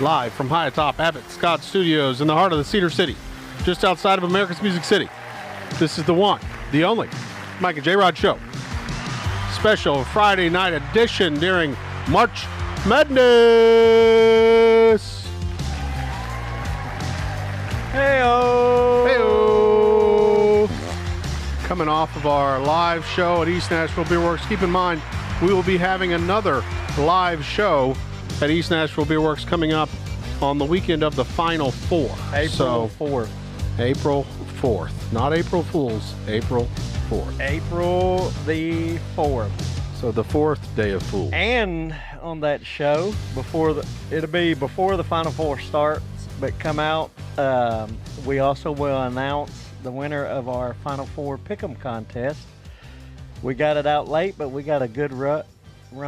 live from high atop Abbott Scott Studios in the heart of the Cedar City, just outside of America's Music City. This is the one, the only, Mike and Jrod Show. Special Friday night edition during March Madness. Hey-o! Hey-o! Coming off of our live show at East Nashville Beer Works. Keep in mind, we will be having another live show at East Nashville Beer Works coming up on the weekend of the Final Four. April 4th. April 4th. Not April Fool's, April 4th. April the 4th. So the fourth day of Fool. And on that show, it'll be before the Final Four starts, but come out, we also will announce the winner of our Final Four Pick'em contest. We got it out late, but we got a good run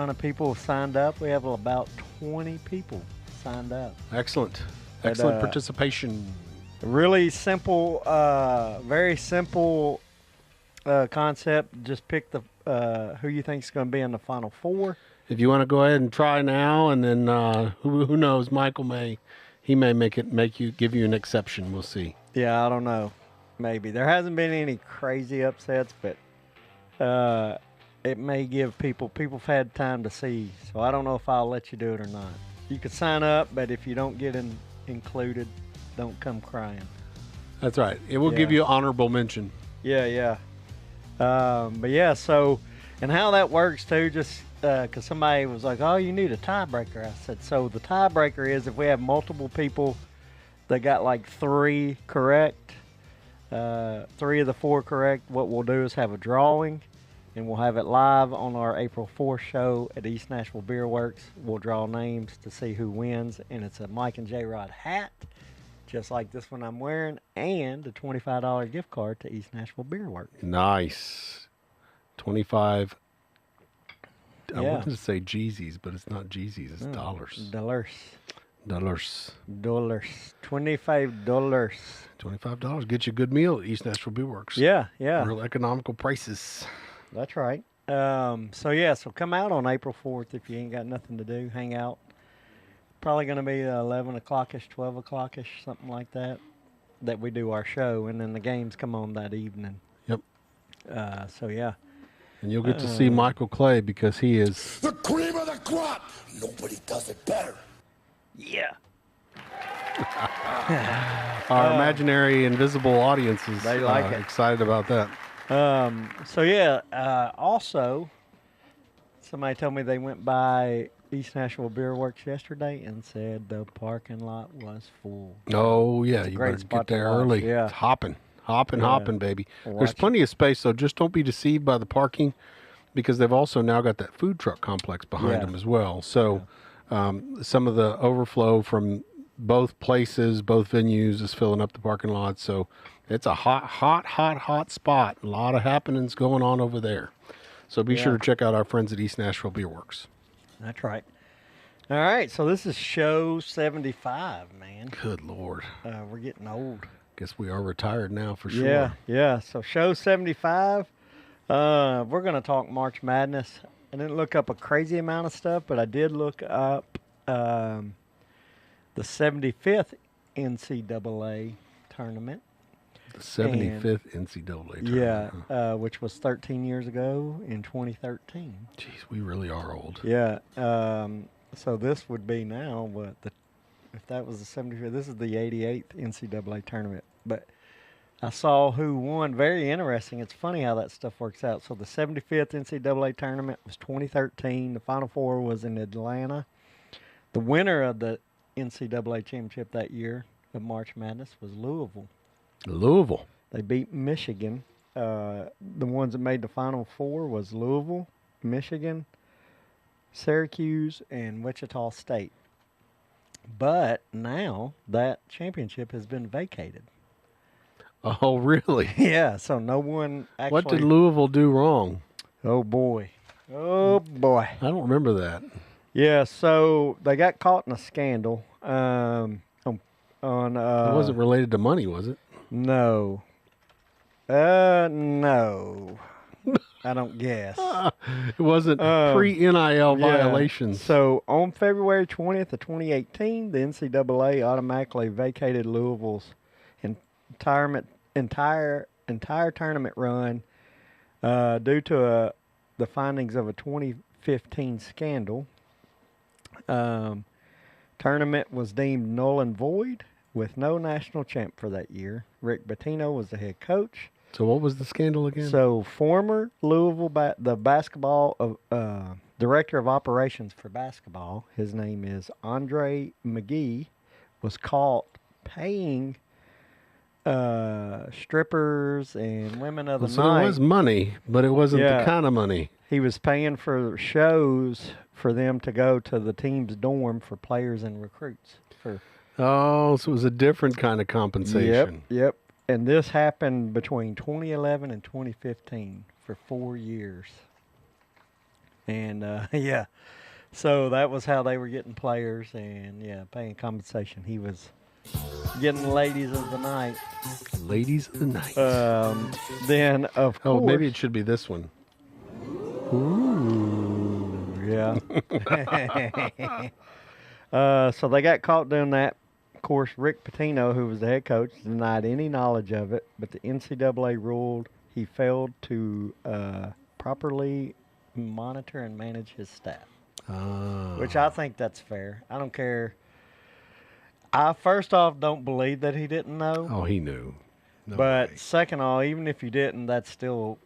of people signed up. We have about 20 people signed up. Excellent. Excellent participation. Really simple, very simple concept. Just pick the who you think is going to be in the Final Four. If you want to go ahead and try now, and then who knows, Michael may give you an exception. We'll see. Yeah, I don't know. Maybe there hasn't been any crazy upsets, but it may give people've had time to see. So I don't know if I'll let you do it or not. You could sign up, but if you don't get included, don't come crying. That's right. It will give you honorable mention. Yeah. But yeah, so, and how that works too, just because somebody was like, oh, you need a tiebreaker. I said, so the tiebreaker is if we have multiple people that got like three correct, 3 of the 4 correct, what we'll do is have a drawing, and we'll have it live on our April 4th show at East Nashville Beer Works. We'll draw names to see who wins, and it's a Mike and Jrod hat, just like this one I'm wearing, and a $25 gift card to East Nashville Beer Works. Nice. 25. Yeah. I wanted to say Jeezys, but it's not Jeezys. It's dollars. Dollars. $25. $25. Get you a good meal at East Nashville Beer Works. Yeah. Real economical prices. That's right. So come out on April 4th if you ain't got nothing to do. Hang out. Probably going to be 11 o'clock-ish, 12 o'clock-ish, something like that we do our show, and then the games come on that evening. Yep. So, yeah. And you'll get to see Michael Clay because he is the cream of the crop. Nobody does it better. Yeah. Our imaginary invisible audiences. They like it. Excited about that. Also, somebody told me they went by East Nashville Beer Works yesterday and said the parking lot was full. Oh, yeah. You better spot get there to watch. early. Yeah. It's hopping, baby. There's Watch plenty of space, so just don't be deceived by the parking because they've also now got that food truck complex behind them as well. So some of the overflow from both places, both venues is filling up the parking lot. So it's a hot spot. A lot of happenings going on over there. So be sure to check out our friends at East Nashville Beer Works. That's right. All right, so this is show 75, man. Good Lord. We're getting old. Guess we are retired now for sure. Yeah. So show 75, we're going to talk March Madness. I didn't look up a crazy amount of stuff, but I did look up the 75th NCAA tournament. The 75th NCAA tournament. Yeah, which was 13 years ago in 2013. Jeez, we really are old. Yeah. So this would be now if that was the 75th, this is the 88th NCAA tournament. But I saw who won. Very interesting. It's funny how that stuff works out. So the 75th NCAA tournament was 2013. The Final Four was in Atlanta. The winner of the NCAA championship that year of March Madness was Louisville. They beat Michigan. The ones that made the Final Four was Louisville, Michigan, Syracuse, and Wichita State. But now that championship has been vacated. Oh, really? Yeah, so no one actually... What did Louisville do wrong? Oh, boy. I don't remember that. Yeah, so they got caught in a scandal. It wasn't related to money, was it? No. No. I don't guess. It wasn't pre-NIL violations. So on February 20th of 2018, the NCAA automatically vacated Louisville's entire tournament run due to the findings of a 2015 scandal. Tournament was deemed null and void with no national champ for that year. Rick Pitino was the head coach. So what was the scandal again? So former Louisville the basketball director of operations for basketball, his name is Andre McGee, was caught paying strippers and women of the so night. it was money, but it wasn't the kind of money. He was paying for shows for them to go to the team's dorm for players and recruits. So it was a different kind of compensation. Yep. And this happened between 2011 and 2015 for 4 years. And, so that was how they were getting players and, paying compensation. He was getting ladies of the night. Ladies of the night. Then, of course. Oh, maybe it should be this one. Ooh, yeah. So they got caught doing that. Of course, Rick Pitino, who was the head coach, denied any knowledge of it, but the NCAA ruled he failed to properly monitor and manage his staff, which I think that's fair. I don't care. I, first off, don't believe that he didn't know. Oh, he knew. No but way. second of all, even if you didn't, that's still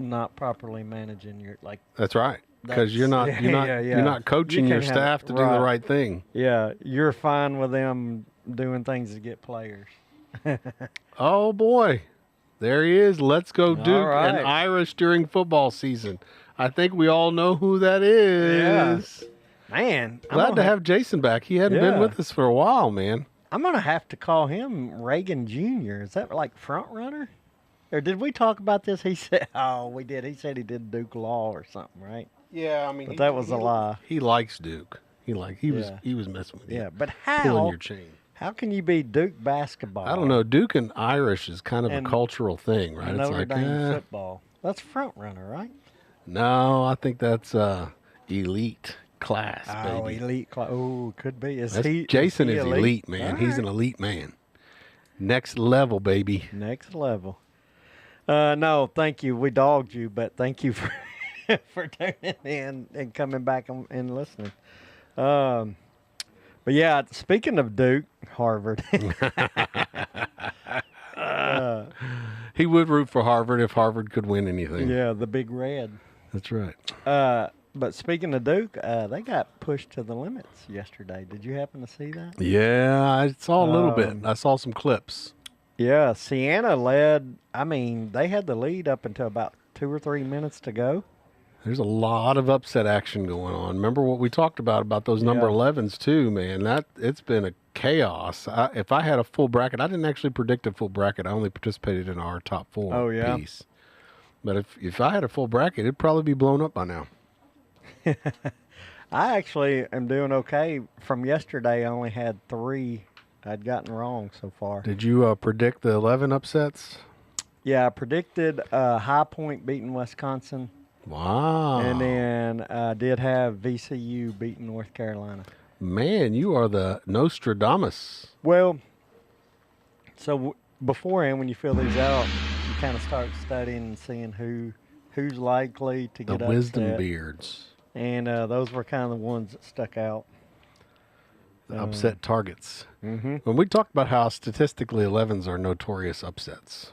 not properly managing your That's right. Because you're not coaching your staff to do the right thing. Yeah, you're fine with them doing things to get players. Oh boy, there he is. Let's go Duke right. and Irish during football season. I think we all know who that is. Yeah. Man, glad to have Jason back. He hadn't been with us for a while, man. I'm gonna have to call him Reagan Jr. Is that like front runner? Or did we talk about this? He said, "Oh, we did." He said he did Duke Law or something, right? Yeah, I mean, but that was a lie. He likes Duke. He was messing with you. Yeah, but pulling your chain. How can you be Duke basketball? I don't know. Duke and Irish is kind of a cultural thing, right? It's like football. That's front runner, right? No, I think that's elite class. Oh, baby. Elite class. Oh, could be. Jason is elite, man. Right. He's an elite man. Next level, baby. Next level. No, thank you. We dogged you, but thank you for for tuning in and coming back and listening. But yeah, speaking of Duke, Harvard. He would root for Harvard if Harvard could win anything. Yeah, the Big Red. That's right. But speaking of Duke, they got pushed to the limits yesterday. Did you happen to see that? Yeah, I saw a little bit. I saw some clips. Yeah, Siena led. I mean, they had the lead up until about 2 or 3 minutes to go. There's a lot of upset action going on. Remember what we talked about those number 11s too, man. It's been a chaos. If I had a full bracket, I didn't actually predict a full bracket. I only participated in our top 4 piece. But if I had a full bracket, it'd probably be blown up by now. I actually am doing okay. From yesterday, I only had 3 I'd gotten wrong so far. Did you predict the 11 upsets? Yeah, I predicted High Point beating Wisconsin. Wow. And then I did have VCU beating North Carolina. Man, you are the Nostradamus. Well, so beforehand, when you fill these out, you kind of start studying and seeing who's likely to get upset. The wisdom beards. And those were kind of the ones that stuck out. The upset targets. Mm-hmm. When we talked about how statistically 11s are notorious upsets.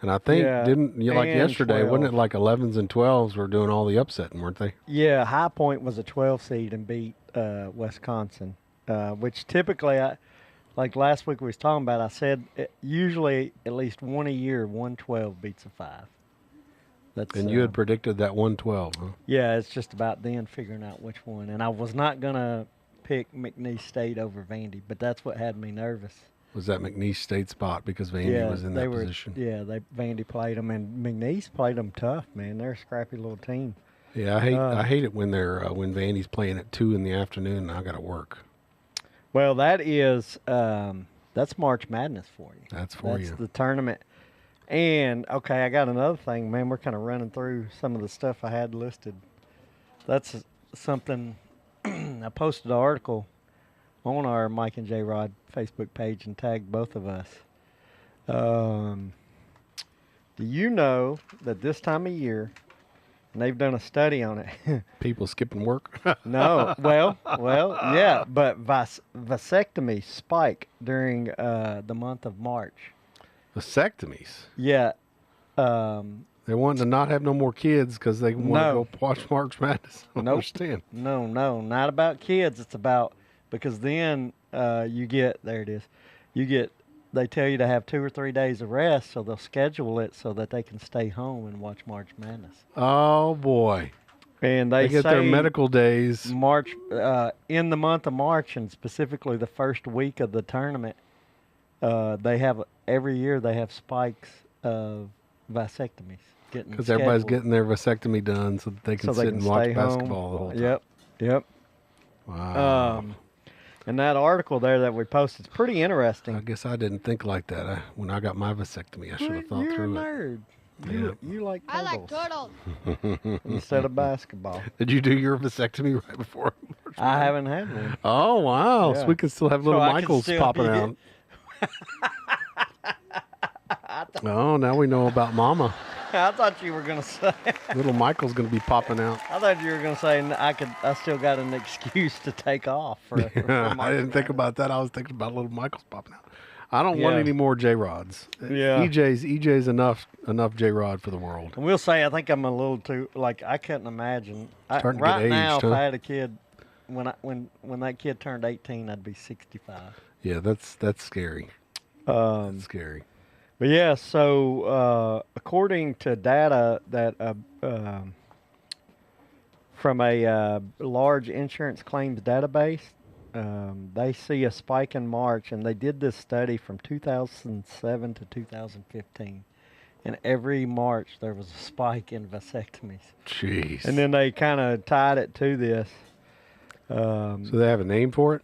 And I think, didn't you, like yesterday, 12. wasn't it like 11s and 12s were doing all the upsetting, weren't they? Yeah, High Point was a 12 seed and beat Wisconsin, which typically, like last week we was talking about, I said usually at least one a year, 112 beats a 5. And you had predicted that 112, huh? Yeah, it's just about then figuring out which one. And I was not going to pick McNeese State over Vandy, but that's what had me nervous. Was that McNeese State spot because Vandy was in that position? Yeah, Vandy played them, and McNeese played them tough, man. They're a scrappy little team. Yeah, I hate it when they're when Vandy's playing at 2 in the afternoon and I got to work. Well, that is that's March Madness for you. That's you. That's the tournament. And okay, I got another thing, man. We're kind of running through some of the stuff I had listed. That's something I posted an article on our Mike and Jrod Facebook page and tagged both of us. Do you know that this time of year, and they've done a study on it? People skipping work. No, well, yeah, but vasectomies spike during the month of March. Vasectomies. Yeah. They're wanting to not have no more kids because they want to go watch March Madness. I don't understand. No, not about kids. It's about because then you get there it is. They tell you to have 2 or 3 days of rest, so they'll schedule it so that they can stay home and watch March Madness. Oh boy! And they get say their medical days. March in the month of March, and specifically the first week of the tournament. They have every year they have spikes of vasectomies. Because everybody's getting their vasectomy done so that they can sit and watch basketball the whole time. Yep. Wow. And that article there that we posted is pretty interesting. I guess I didn't think like that. When I got my vasectomy, I should have thought through You're a nerd. You like turtles. I like turtles. Instead of basketball. Did you do your vasectomy right before? I haven't had one. Oh, wow. Yeah. So we can still have little I can Michaels still popping be- out. Oh, now we know about Mama. I thought you were gonna say. Little Michael's going to be popping out. I thought you were gonna say I still got an excuse to take off. For I didn't think about that. I was thinking about little Michael's popping out. I don't want any more J-Rods. Yeah. EJ's enough J-Rod for the world. And we'll say I think I'm a little too I couldn't imagine. Starting to right get now, aged, if huh? I had a kid, when that kid turned 18, I'd be 65. Yeah, that's scary. That's scary. But yeah, so according to data that from a large insurance claims database, they see a spike in March, and they did this study from 2007 to 2015. And every March there was a spike in vasectomies. Jeez. And then they kind of tied it to this. So they have a name for it?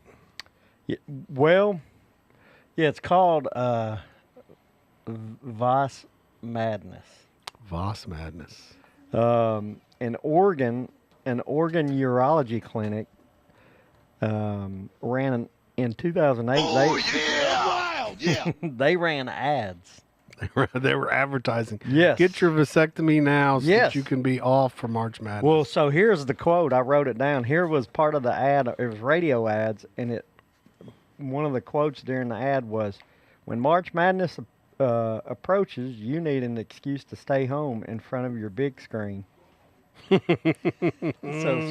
It's called Voss Madness. Voss Madness. An Oregon urology clinic ran in 2008. Wild, yeah. They ran ads. They were advertising. Yes. Get your vasectomy now so Yes. that you can be off for March Madness. Well, so here's the quote. I wrote it down. Here was part of the ad. It was radio ads, and one of the quotes during the ad was, "When March Madness approaches, you need an excuse to stay home in front of your big screen." So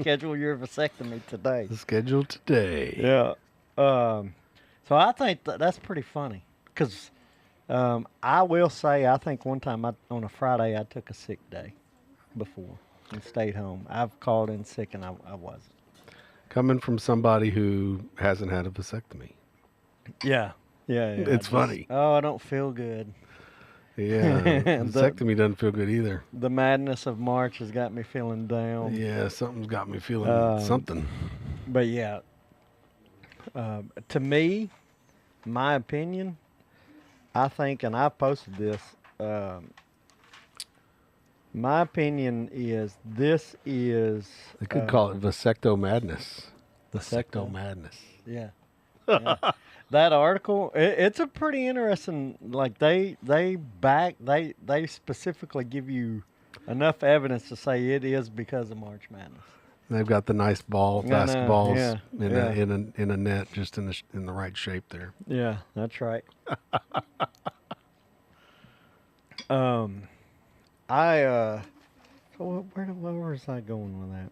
schedule your vasectomy today. Scheduled today. Yeah. So I think that's pretty funny because I will say I think one time on a Friday I took a sick day before and stayed home. I've called in sick and I wasn't. Coming from somebody who hasn't had a vasectomy. Yeah. It's funny. Oh, I don't feel good. Yeah. Vasectomy doesn't feel good either. The madness of March has got me feeling down. Yeah, something's got me feeling something. But yeah, to me, my opinion, I think, and I posted this, my opinion is this is... They could call it vasecto madness. Vasecto Vasecto? madness. Yeah. Yeah. That article, it's a pretty interesting, like they specifically give you enough evidence to say it is because of March Madness. They've got the nice basketballs yeah. in a net, just in the right shape there. Yeah, that's right. So where was I going with that?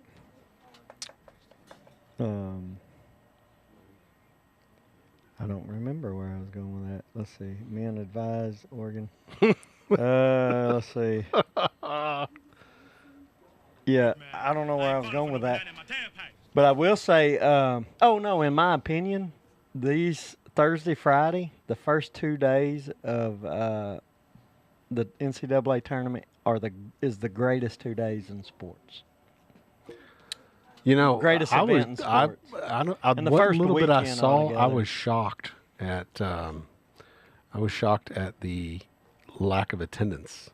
I don't remember where I was going with that. Let's see. Men advise Oregon. Let's see. Yeah, I don't know where I was going with that. But I will say, in my opinion, these Thursday, Friday, the first 2 days of the NCAA tournament is the greatest 2 days in sports. You know, Greatest event in sports. And the what first little bit I weekend saw, I altogether. was shocked at the lack of attendance?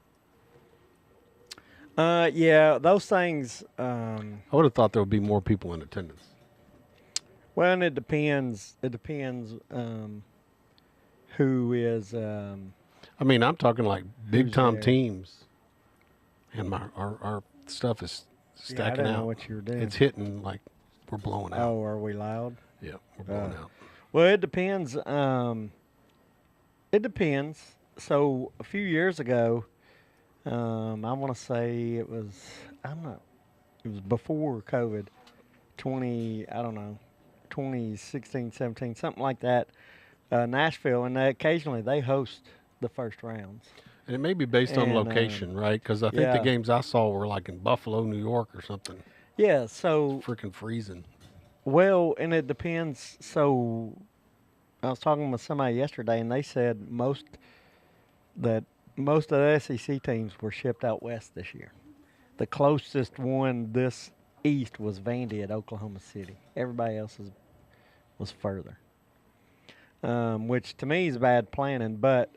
Yeah, those things. I would have thought there would be more people in attendance. Well, and it depends. It depends who is. I mean, I'm talking like big Who's time there? teams, and our stuff is I stacking didn't out. know what you were doing. It's hitting like we're blowing out. Oh, are we loud? Yeah, we're blowing out. Well, it depends. It depends. So a few years ago, I want to say it was. I'm not. It was before COVID. 2016, 17, something like that. Nashville, and occasionally they host the first rounds. And it may be based on And, location, right? Because I think the yeah. games I saw were like in Buffalo, New York, or something. Yeah. So Freaking freezing. well, and it depends. So I was talking with somebody yesterday, and they said most of the SEC teams were shipped out west this year. The closest one this east was Vandy at Oklahoma City. Everybody else was further, which to me is bad planning. But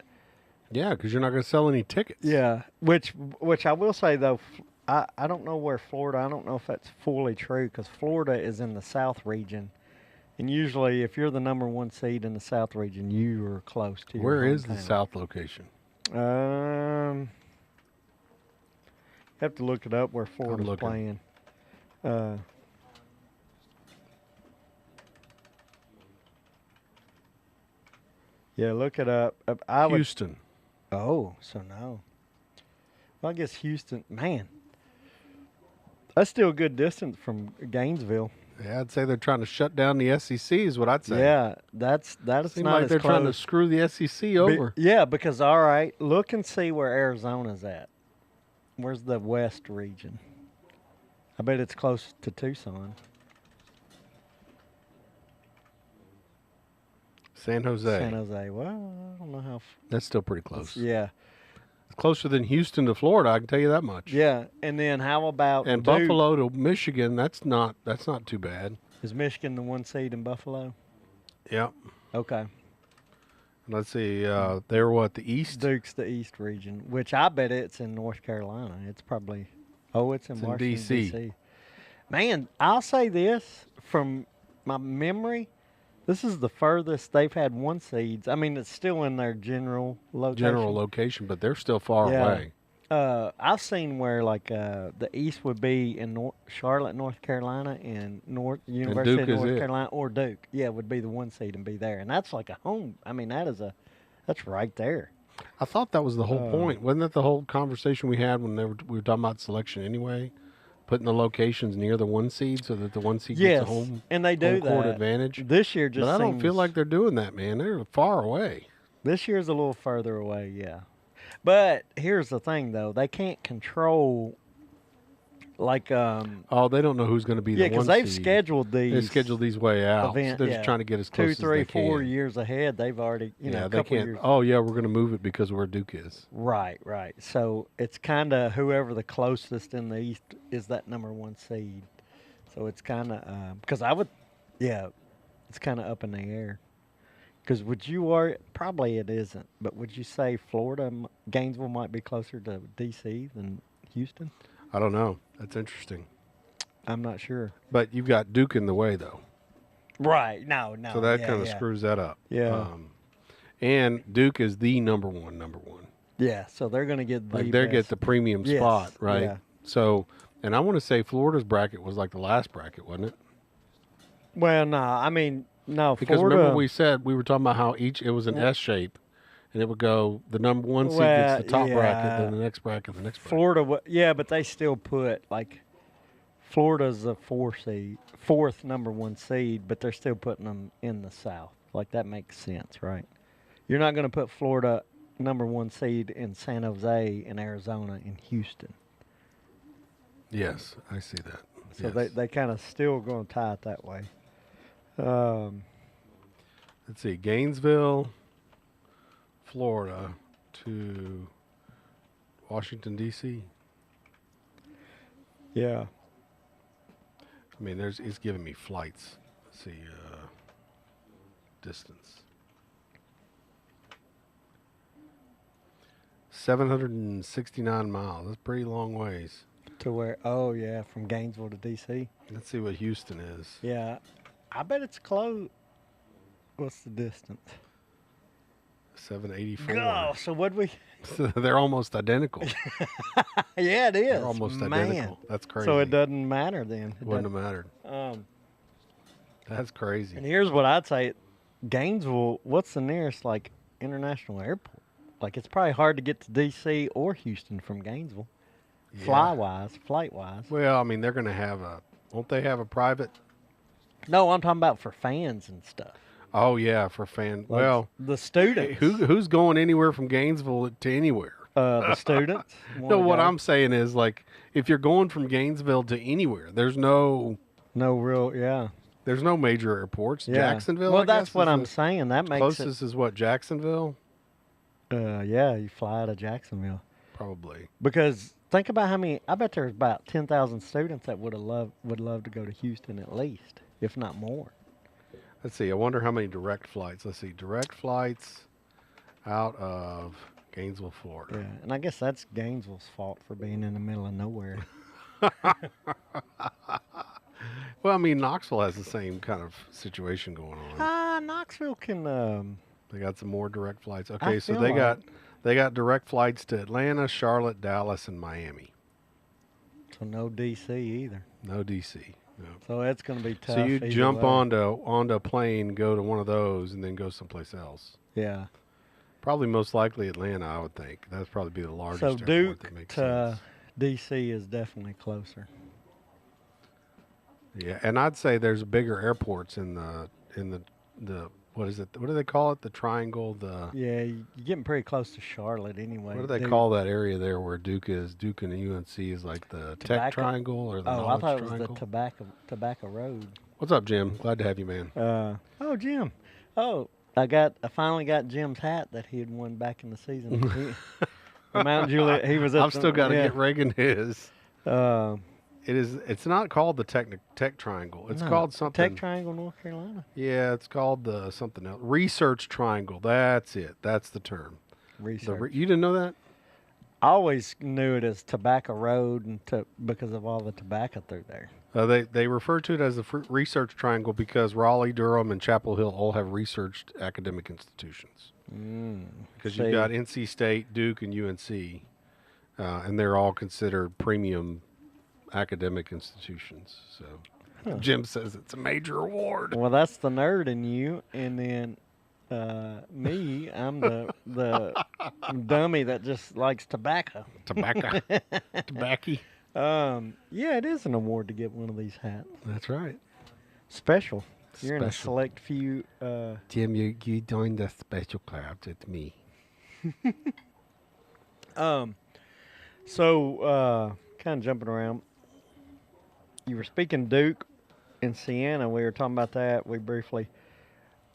Yeah, because you're not going to sell any tickets. yeah, which I will say though, I don't know where Florida. I don't know if that's fully true because Florida is in the South region, and usually if you're the number one seed in the South region, you are close to. Where your is the hometown. South location? Have to look it up where Florida's looking. playing. Yeah, look it up. I would. Houston. Oh, so no. Well, I guess Houston. Man, that's still a good distance from Gainesville. Yeah, I'd say they're trying to shut down the SEC is what I'd say. Yeah, that is Seems not like as they're close. trying to screw the SEC over. Yeah, because all right, look and see where Arizona's at. Where's the West region? I bet it's close to Tucson. San Jose. San Jose. Well, I don't know how. That's still pretty close. Yeah, It's closer than Houston to Florida, I can tell you that much. yeah. And then how about And Duke? Buffalo to Michigan, that's not too bad. Is Michigan the one seed in Buffalo? Yeah. Okay. Let's see. They're what, the East? Duke's the East region, which I bet it's in North Carolina. It's probably. Oh, it's in It's in Washington D.C.. D.C. Man, I'll say this from my memory. This is the furthest they've had one seeds. I mean, it's still in their general location. But they're still far Yeah. away. I've seen where like the East would be in Charlotte, North Carolina, and University Duke of is North it. Carolina, or Duke. Yeah, would be the one seed and be there, and that's like a home. I mean, that's right there. I thought that was the whole point. Wasn't that the whole conversation we had when we were talking about selection anyway? Putting the locations near the one seed so that the one seed Yes, gets a home, and they do home court that. advantage. This year just But I don't feel seems- like they're doing that, man. They're far away. This year's a little further away, yeah. But here's the thing, though: they can't control, like, Oh, they don't know who's going to be yeah, the one because they've seed. scheduled these. They scheduled these way out. So event- they're yeah, just trying to get as close 2, as 3, they 4 can. years ahead. They've already, a they couple can't. years. Oh, yeah, we're going to move it because of where Duke is. Right, right. So it's kind of whoever the closest in the East is that number one seed. So it's kind of because it's kind of up in the air. Because would you worry? Probably it isn't. But would you say Florida, Gainesville might be closer to D.C. than Houston? I don't know. That's interesting. I'm not sure. But you've got Duke in the way, though. Right. No. So that yeah, kind of yeah. screws that up. Yeah. And Duke is the number one. Yeah. So they're going to get the Like they get best. the premium Yes, spot, right? yeah. So, and I want to say Florida's bracket was like the last bracket, wasn't it? Well, no. I mean, no. Because Florida, remember we said we were talking about how it was an S shape, and it would go the number one seed gets the top Well, bracket, yeah. then the next bracket, the next bracket. Florida, yeah, but they still put like Florida's a fourth number one seed, but they're still putting them in the South. Like that makes sense, right? You're not going to put Florida number one seed in San Jose, in Arizona, in Houston. Yes, I see that. So Yes. they kind of still going to tie it that way. Let's see, Gainesville, Florida to Washington D.C. Yeah. I mean, it's giving me flights. Let's see, distance. 769 miles. That's a pretty long ways. To where? Oh yeah, from Gainesville to DC. Let's see what Houston is. Yeah, I bet it's close. What's the distance? 784. Oh, so what'd we? So they're almost identical. Yeah, it is. They're almost Man. identical. That's crazy. So it doesn't matter then. It Wouldn't have mattered. doesn't- That's crazy. And here's what I'd say: Gainesville. What's the nearest like international airport? Like it's probably hard to get to DC or Houston from Gainesville, Yeah. flight wise. Well, I mean, they're going to have a. Won't they have a private? No, I'm talking about for fans and stuff. Oh yeah, for fan. Like Well, the students. who's going anywhere from Gainesville to anywhere? The students. No, wanna what go. I'm saying is like if you're going from Gainesville to anywhere, there's no No, yeah. major airports. Yeah. Jacksonville. Well, I that's guess, what is I'm the saying. That makes closest is what, Jacksonville? yeah, you fly out of Jacksonville. Probably. Because think about how many. I bet there's about 10,000 students that would love to go to Houston at least, if not more. Let's see. I wonder how many direct flights. Let's see. Direct flights out of Gainesville, Florida. Yeah, and I guess that's Gainesville's fault for being in the middle of nowhere. Well, I mean, Knoxville has the same kind of situation going on. Knoxville can. They got some more direct flights. Okay, so feel they like- got direct flights to Atlanta, Charlotte, Dallas, and Miami. So no DC either. No DC. No. So it's going to be tough. So you either jump way. onto a plane, go to one of those, and then go someplace else. Yeah. Probably most likely Atlanta, I would think. That'd probably be the largest So airport Duke that makes to sense. DC is definitely closer. Yeah, and I'd say there's bigger airports in the what is it? What do they call it? The triangle. The Yeah, you're getting pretty close to Charlotte anyway. what do they Duke- call that area there where Duke is? Duke and UNC is like the Tech Tobacco- Triangle or the Oh, I Knowledge thought it was Triangle. the Tobacco Road. What's up, Jim? Glad to have you, man. Oh, Jim. Oh, I finally got Jim's hat that he had won back in the season. The Mount Juliet. He was. At I've still got to get Reagan his. Uh, It's not called the Tech Triangle. It's no, called something. Tech Triangle, North Carolina. Yeah, it's called the something else. Research Triangle. That's it. That's the term. Research. You didn't know that? I always knew it as Tobacco Road because of all the tobacco through there. They refer to it as the Research Triangle because Raleigh, Durham, and Chapel Hill all have research academic institutions. Because you've got NC State, Duke, and UNC, and they're all considered premium academic institutions. So Jim says it's a major award. Well, that's the nerd in you, and then me, I'm the dummy that just likes tobacco. Tobacco. Tobacco. Yeah, it is an award to get one of these hats. That's right. Special. You're in a Special. select few. Jim, you joined the special club. It's me. So kind of jumping around. You were speaking Duke and Siena. We were talking about that. We briefly.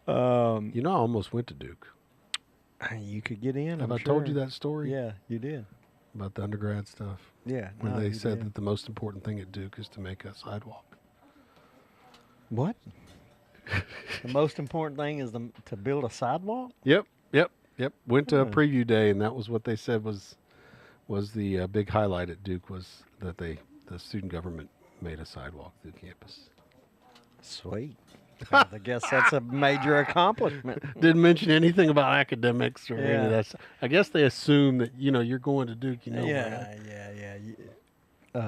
You know, I almost went to Duke. You could get in. Have I'm I told you sure. that story? Yeah, you did. About the undergrad stuff? Yeah. Where no, they you said did. that the most important thing at Duke is to make a sidewalk. What? The most important thing is to build a sidewalk? Yep. Went to a Huh. preview day, and that was what they said was the big highlight at Duke was that the student government made a sidewalk through campus. Sweet. I guess that's a major accomplishment. Didn't mention anything about academics or any Yeah. of that. I guess they assume that you're going to Duke. Right? Yeah.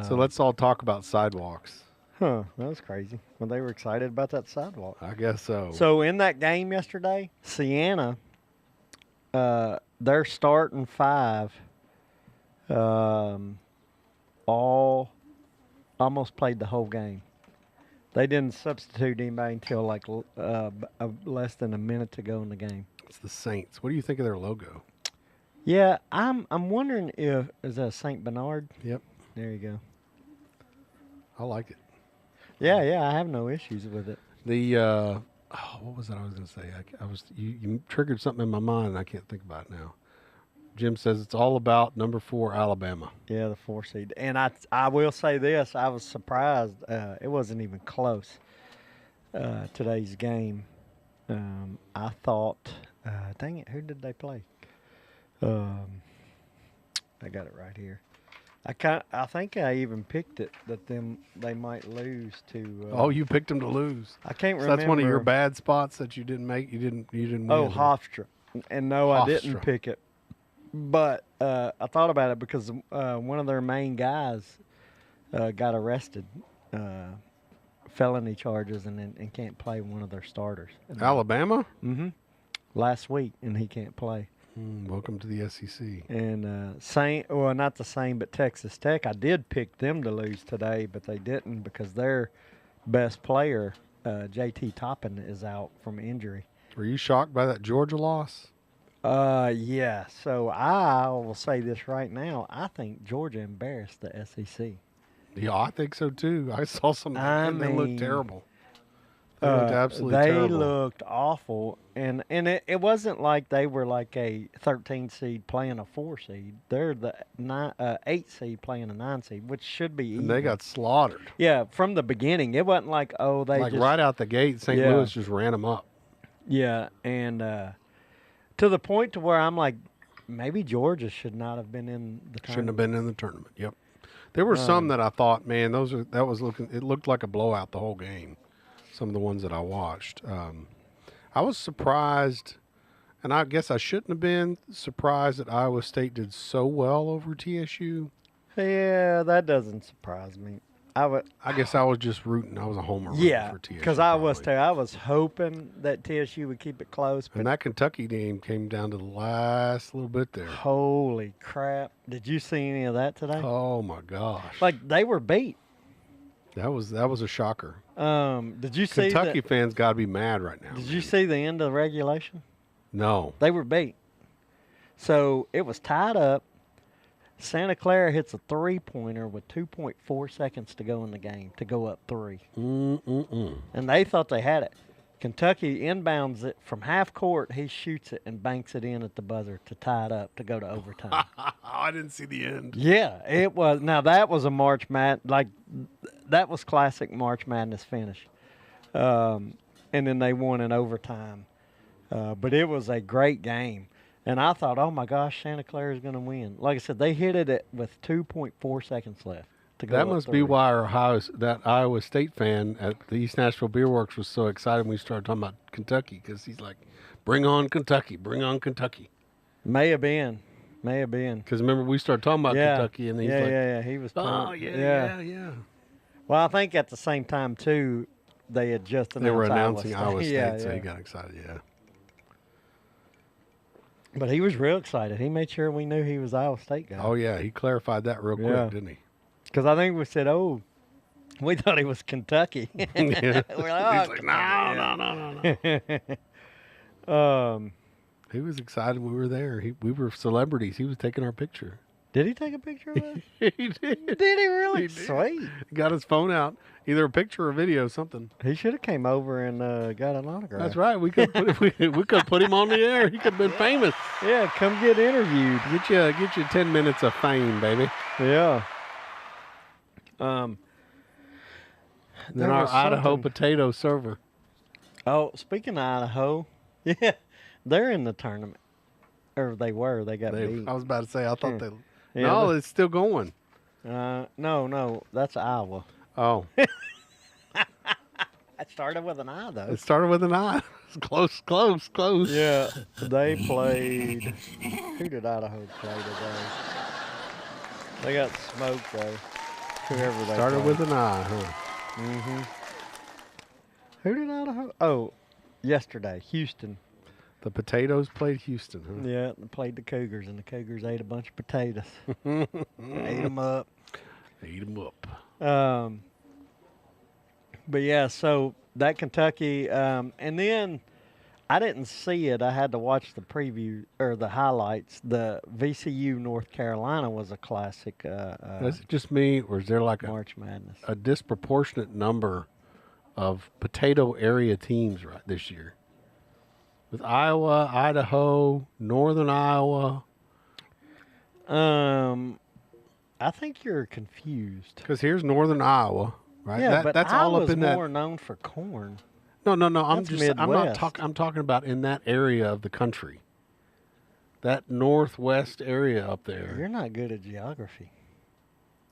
So let's all talk about sidewalks. Huh, that was crazy. Well, they were excited about that sidewalk. I guess so. So in that game yesterday, Siena, their starting five, all almost played the whole game. They didn't substitute anybody until like less than a minute to go in the game. It's the Saints. What do you think of their logo? Yeah, I'm wondering is that Saint Bernard? Yep, There you go. I like it. Yeah, I have no issues with it. The what was that I was going to say? You triggered something in my mind, and I can't think about it now. Jim says it's all about number 4 Alabama. Yeah, the 4 seed. And I will say this, I was surprised. It wasn't even close, today's game. I thought, dang it, who did they play? I got it right here. I think I even picked it that they might lose to. Oh, you picked them to lose. I can't So remember. that's one of your bad spots that you didn't make. You didn't win. Oh, Hofstra. And no, I didn't Hofstra. pick it. But I thought about it because one of their main guys got arrested, felony charges, and can't play one of their starters. Alabama? Mm-hmm. Last week, and he can't play. Welcome to the SEC. And not the same, but Texas Tech. I did pick them to lose today, but they didn't because their best player, JT Toppin, is out from injury. Were you shocked by that Georgia loss? Yeah. So I will say this right now. I think Georgia embarrassed the SEC. Yeah, I think so too. I saw some. They looked terrible. They looked absolutely they terrible. looked awful, and it wasn't like they were like a 13 seed playing a 4 seed. They're the 8 seed playing a 9 seed, which should be even. And they got slaughtered. Yeah, from the beginning. It wasn't like, they like just, right out the gate, St. Yeah. Louis just ran them up. Yeah, and to the point to where I'm like, maybe Georgia should not have been in the tournament. Shouldn't have been in the tournament. Yep. There were some that I thought, man, it looked like a blowout the whole game. Some of the ones that I watched. I was surprised, and I guess I shouldn't have been surprised that Iowa State did so well over TSU. Yeah, that doesn't surprise me. I guess I was just rooting. I was a homer rooting for TSU. Because I was probably. too. I was hoping that TSU would keep it close. But And that Kentucky game came down to the last little bit there. holy crap! Did you see any of that today? Oh my gosh! Like they were beat. That was a shocker. Did you see Kentucky fans got to be mad right now. Did you see the end of regulation? No. They were beat. So it was tied up. Santa Clara hits a 3-pointer with 2.4 seconds to go in the game to go up 3. And they thought they had it. Kentucky inbounds it from half court. He shoots it and banks it in at the buzzer to tie it up to go to overtime. I didn't see the end. Yeah, it was. Now that was a that was classic March Madness finish. And then they won in overtime. But it was a great game. And I thought, oh my gosh, Santa Clara is going to win. Like I said, they hit it with 2.4 seconds left to go. That must be why that Iowa State fan at the East Nashville Beer Works was so excited when we started talking about Kentucky, because he's like, bring on Kentucky, bring on Kentucky. May have been. Because remember, we started talking about Kentucky, and he's like, he was. oh, yeah. Well, I think at the same time, too, they had just announced They were announcing Iowa State, yeah, so he got excited, yeah. But he was real excited. He made sure we knew he was Iowa State guy. Oh, yeah, he clarified that real quick, didn't he? Because I think we said, we thought he was Kentucky. Yeah. We're like, he's like, no. He was excited we were there. We were celebrities. He was taking our picture. Did he take a picture of it? He did. Did he really? He did. Sweet. He got his phone out, either a picture or video, something. He should have came over and got an autograph. That's right. We could put him on the air. He could have been famous. Yeah, come get interviewed. Get you 10 minutes of fame, baby. Yeah. Then There our was Idaho something- potato server. Oh, speaking of Idaho, yeah, they're in the tournament. Or they were. They got beat. I was about to say, I thought they. Yeah, No, it's still going. No, that's Iowa. Oh, It started with an I, though. it started with an I. It's close. Yeah, they played. Who did Idaho play today? They got smoked, though. Whoever they Started played. with an I, huh? Mm-hmm. Who did Idaho? Oh, yesterday, Houston. The potatoes played Houston, huh? Yeah, they played the Cougars, and the Cougars ate a bunch of potatoes. Ate them up. Eat them up. But yeah, so that Kentucky, and then I didn't see it. I had to watch the preview or the highlights. The VCU North Carolina was a classic. Is it just me, or is there like March Madness? a disproportionate number of potato area teams right this year? With Iowa, Idaho, Northern Iowa. I think you're confused. Because here's Northern Iowa, right? Yeah, but that's Iowa's all up in more that. known for corn. No. I'm That's not Midwest. talking. I'm talking about in that area of the country. That northwest area up there. You're not good at geography.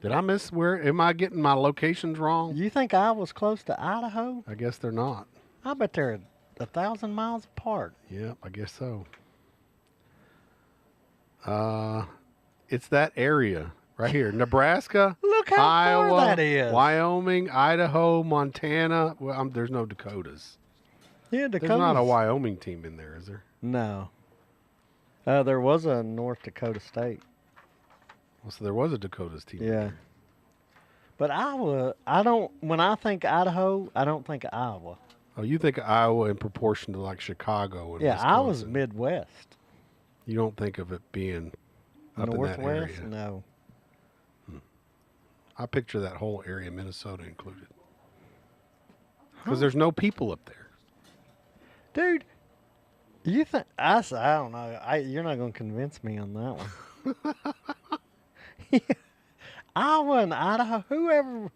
Did I miss where? Am I getting my locations wrong? You think Iowa's close to Idaho? I guess they're not. I bet they're 1,000 miles apart. Yep, I guess so. It's that area right here. Nebraska, Look how Iowa, far that is. Wyoming, Idaho, Montana. Well, there's no Dakotas. Yeah, There's Dakota's. not a Wyoming team in there, is there? No. There was a North Dakota State. Well, so there was a Dakotas team. in Yeah. there. But Iowa, when I think Idaho, I don't think of Iowa. Oh, you think of Iowa in proportion to like Chicago and Yeah, Iowa's Wisconsin. Midwest. You don't think of it being up in that Northwest? area. No. I picture that whole area, Minnesota included. Because there's no people up there. Dude, you think I don't know. You're not going to convince me on that one. Iowa and Idaho, whoever.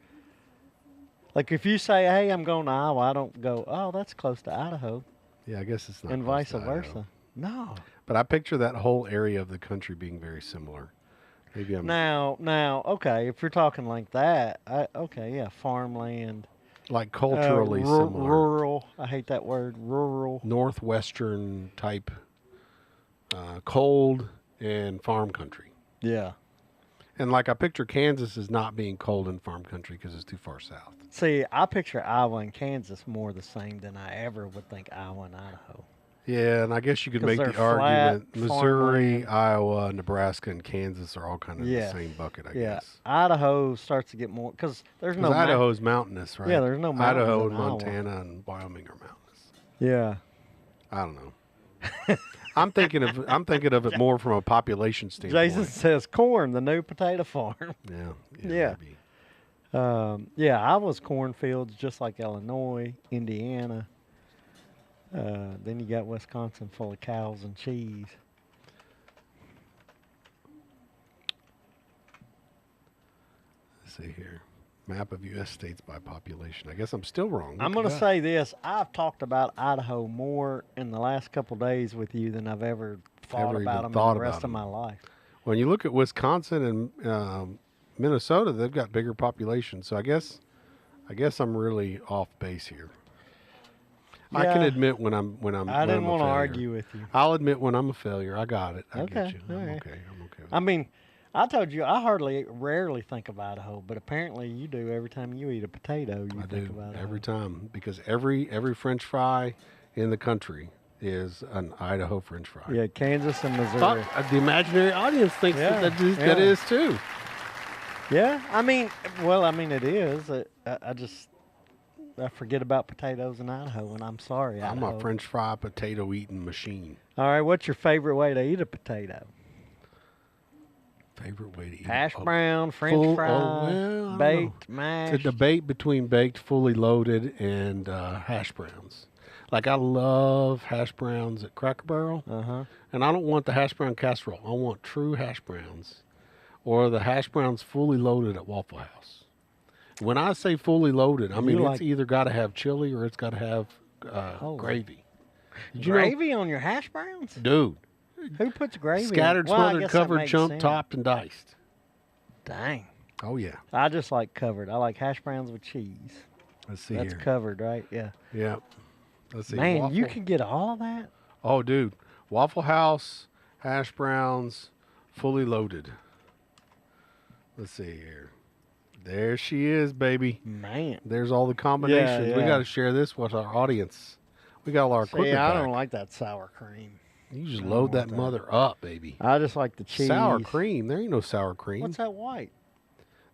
Like if you say, "Hey, I'm going to Iowa," I don't go, "Oh, that's close to Idaho," Yeah, I guess it's not. and close vice to Idaho. versa. No. But I picture that whole area of the country being very similar. Maybe I'm Now, okay, if you're talking like that, farmland. like culturally similar. Rural. I hate that word. Rural. Northwestern type, cold and farm country. Yeah. And like I picture Kansas as not being cold and farm country because it's too far south. See, I picture Iowa and Kansas more the same than I ever would think Iowa and Idaho. Yeah, and I guess you could 'Cause make they're the argument flat, Missouri, farmland. Iowa, Nebraska, and Kansas are all kind of in Yes. the same bucket, I Yeah, guess. Idaho starts to get more because there's no Because Idaho's mountainous, right? Yeah, there's no mountains Idaho in and Iowa. Montana and Wyoming are mountainous. Yeah. I don't know. I'm thinking of it more from a population standpoint. Jason says corn, the new potato farm. Yeah. Yeah. Maybe. Iowa's cornfields just like Illinois, Indiana. Then you got Wisconsin full of cows and cheese. Let's see here. Map of U.S. states by population. I guess I'm still wrong. I'm going to say this. I've talked about Idaho more in the last couple days with you than I've ever thought Ever about even them thought in the about rest of them. my life. When you look at Wisconsin and Minnesota, they've got bigger populations. So I guess I'm really off base here. I can Yeah. admit when I'm I didn't want to argue with you. I'll admit when I'm a failure. I got it. I Okay, get you. all I'm right. okay. I'm okay with I mean, I told you I rarely think of Idaho, but apparently you do every time you eat a potato. You I think do of Idaho. every time because every French fry in the country is an Idaho French fry. Yeah, Kansas and Missouri. The imaginary audience thinks Yeah, that yeah. is too. Yeah, it is. I forget about potatoes in Idaho, and I'm sorry, I'm Idaho. a French fry potato eating machine. All right, what's your favorite way to eat a potato? Favorite way to eat Hash it? brown, French full- fry, well, I don't baked, It's mashed. a debate between baked, fully loaded, and hash browns. Like I love hash browns at Cracker Barrel, Uh-huh. and I don't want the hash brown casserole. I want true hash browns, or the hash browns fully loaded at Waffle House. When I say fully loaded, I mean it's either got to have chili or it's got to have Holy. gravy. Did you know, Gravy on your hash browns? dude? Who puts gravy Scattered, on? Well, I smothered, guess that covered, makes chunked, sense. topped, and diced. Dang. Oh yeah. I just like covered. I like hash browns with cheese. Let's see That's here. covered, right? Yeah. Yeah. Let's see. Man, you Waffle- can get all of that? Oh, dude. Waffle House, hash browns, fully loaded. Let's see here. There she is, baby. Man. There's all the combinations. We yeah. got to share this with our audience. We got all our See, equipment I back. don't like that sour cream. You just I don't load that want that. mother up, baby. I just like the cheese. Sour cream. There ain't no sour cream. What's that white?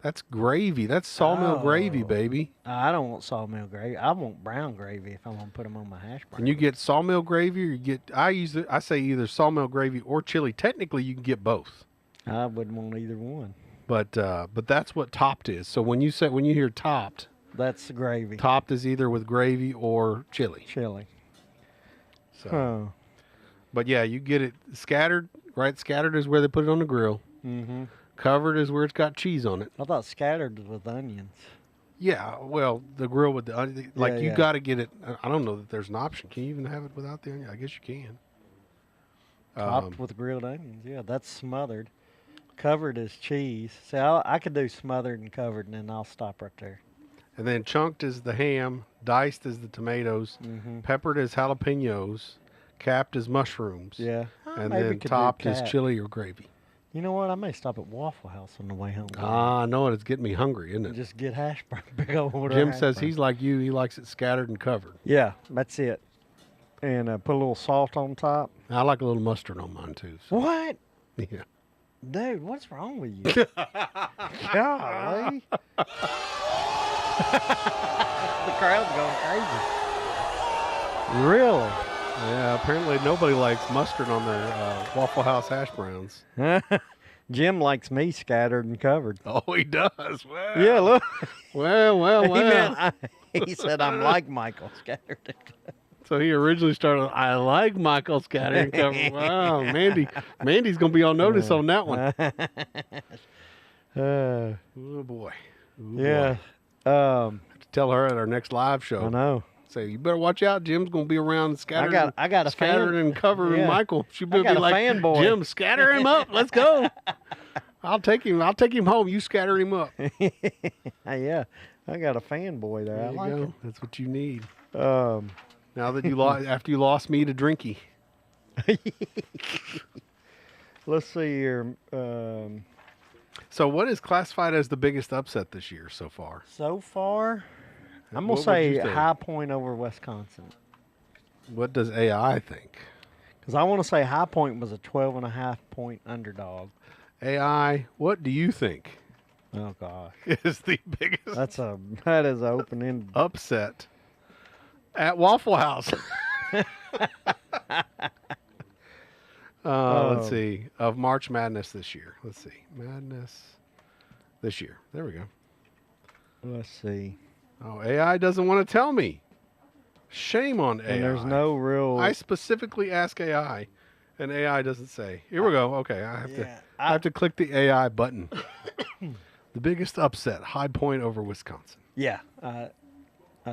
That's gravy. That's sawmill gravy, Oh. baby. I don't want sawmill gravy. I want brown gravy if I'm gonna put them on my hash brown. And you get sawmill gravy, or you get. I say either sawmill gravy or chili. Technically, you can get both. I wouldn't want either one. But that's what topped is. So when you hear topped, That's the gravy. topped is either with gravy or chili. Chili. So, Oh. but yeah, you get it scattered. Right, scattered is where they put it on the grill. Mm-hmm. Covered is where it's got cheese on it. I thought scattered was with onions. Yeah, well, the grill with the onion, like you yeah. got to get it. I don't know that there's an option. Can you even have it without the onion? I guess you can. Topped with grilled onions. Yeah, that's smothered. Covered is cheese. See, I could do smothered and covered, and then I'll stop right there. And then chunked is the ham, diced is the tomatoes, peppered is jalapenos, capped is mushrooms. Yeah. And Maybe then could do topped is cap. chili or gravy. You know what? I may stop at Waffle House on the way home. I know it. It's getting me hungry, isn't And it? just get hash brown. Big old order. Jim of hash says brown. he's like you. He likes it scattered and covered. Yeah, that's it. And put a little salt on top. I like a little mustard on mine, too. So. What? Yeah. Dude, what's wrong with you? Golly. The crowd's going crazy. Really? Yeah, apparently nobody likes mustard on their Waffle House hash browns. Jim likes me scattered and covered. Oh, he does. Well, Yeah, look. well. He said I'm like Michael scattered. So he originally started, I like Michael Scatter and cover. Wow, Mandy's going to be on notice on that one. Oh, boy. Ooh, Yeah. boy. Have to tell her at our next live show. I know. Say, you better watch out. Jim's going to be around scattering. I got a scattering fan. and covering Yeah. Michael. She'll I be got a like, fanboy. Jim, scatter him up. Let's go. I'll take him home. You scatter him up. Yeah. I got a fanboy there. There I you like go. That's what you need. it. Now that you after you lost me to Drinky. Let's see here. So what is classified as the biggest upset this year so far? So far, I'm What going would to you say think? High Point over Wisconsin. What does AI think? Because I want to say High Point was a 12.5 point underdog. AI, what do you think Oh, gosh. is the biggest That is an open-ended. upset at Waffle House? Let's see. Of March Madness this year. Let's see. Madness this year. There we go. Let's see. Oh, AI doesn't want to tell me. Shame on AI. And there's no real. I specifically ask AI, and AI doesn't say. Here we go. Okay, I have to click the AI button. The biggest upset, High Point over Wisconsin. Yeah, I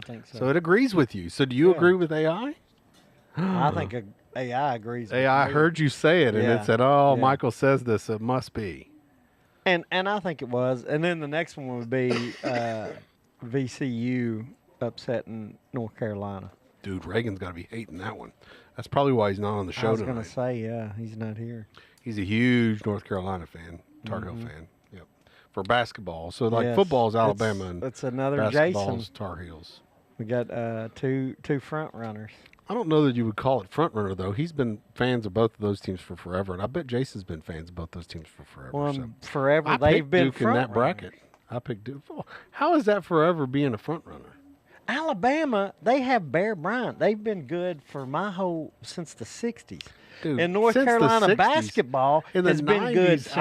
think so. So it agrees with you. So do you Yeah. agree with AI? I think AI agrees. With AI me. heard you say it, and Yeah. it said, "Oh, Yeah. Michael says this. It must be." And I think it was. And then the next one would be VCU upsetting North Carolina. Dude, Reagan's got to be hating that one. That's probably why he's not on the show I was tonight. going to say, yeah, he's not here. He's a huge North Carolina fan, Tar Heel fan. Yep. For basketball, so like Yes. football is Alabama and It's another basketball Jason. is Tar Heels. We got two front runners. I don't know that you would call it front runner though. He's been fans of both of those teams for forever, and I bet Jason's been fans of both those teams for forever. Well, so. forever I they've picked been Duke in front that bracket. I picked Duke. How is that forever being a front runner? Alabama, they have Bear Bryant. They've been good for since the 60s. Dude, And North since the Carolina 60s, basketball in the has 90s, been good since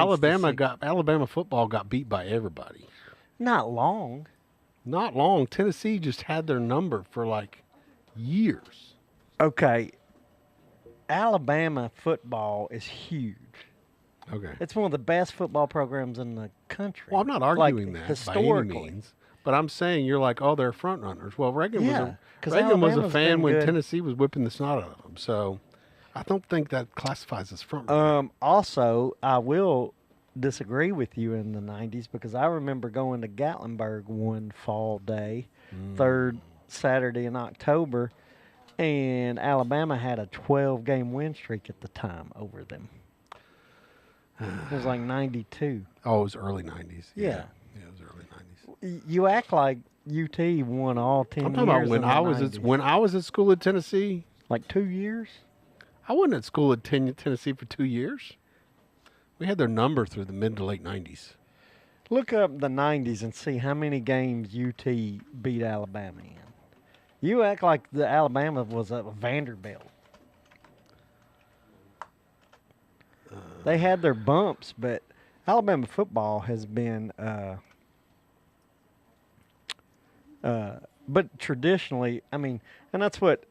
Alabama football got beat by everybody. Not long. Not long. Tennessee just had their number for like years. Okay. Alabama football is huge. Okay. It's one of the best football programs in the country. Well, I'm not arguing that by any historically. means, but I'm saying you're like, oh, they're front runners. Well, Reagan Yeah, 'cause was a Alabama's fan been when good. Tennessee was whipping the snot out of them. So I don't think that classifies as front runner. Also, I will disagree with you in the 90s because I remember going to Gatlinburg one fall day, third Saturday in October, and Alabama had a 12-game win streak at the time over them. It was like 92. Oh, it was early 90s. Yeah. Yeah, it was early 90s. You act like UT won all 10 I'm years talking about when in the I was 90s. when I was at school at Tennessee. Like 2 years? I wasn't at school at Tennessee for 2 years. We had their number through the mid to late 90s. Look up the 90s and see how many games UT beat Alabama in. You act like the Alabama was a Vanderbilt. They had their bumps, but Alabama football has been, but traditionally, I mean, and that's what,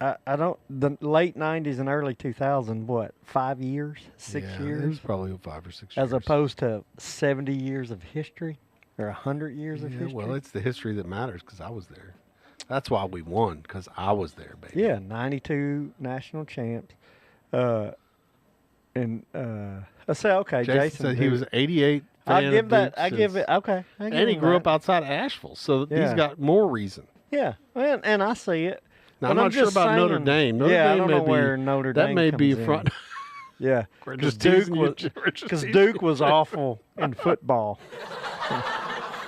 I don't, the late 90s and early 2000s, what, 5 years, 6 Yeah, It years? was probably 5 or 6 years. As opposed to 70 years of history or 100 years of Yeah, history. well, it's the history that matters because I was there. That's why we won, because I was there, baby. Yeah, 92 national champs. I say, okay, Jason said he Duke. was 88 fan I'll give of that. Duke I give since- it. Okay. I give And he him grew up that. outside of Asheville, so he's Yeah. got more reason. Yeah, and I see it. Now, But I'm not sure just about Notre saying- Dame. Notre yeah, Dame I don't may know be, where Notre that Dame may be comes in. front. Yeah, We're because just Duke teasing you, was Jim. We're just because teasing Duke was awful in football.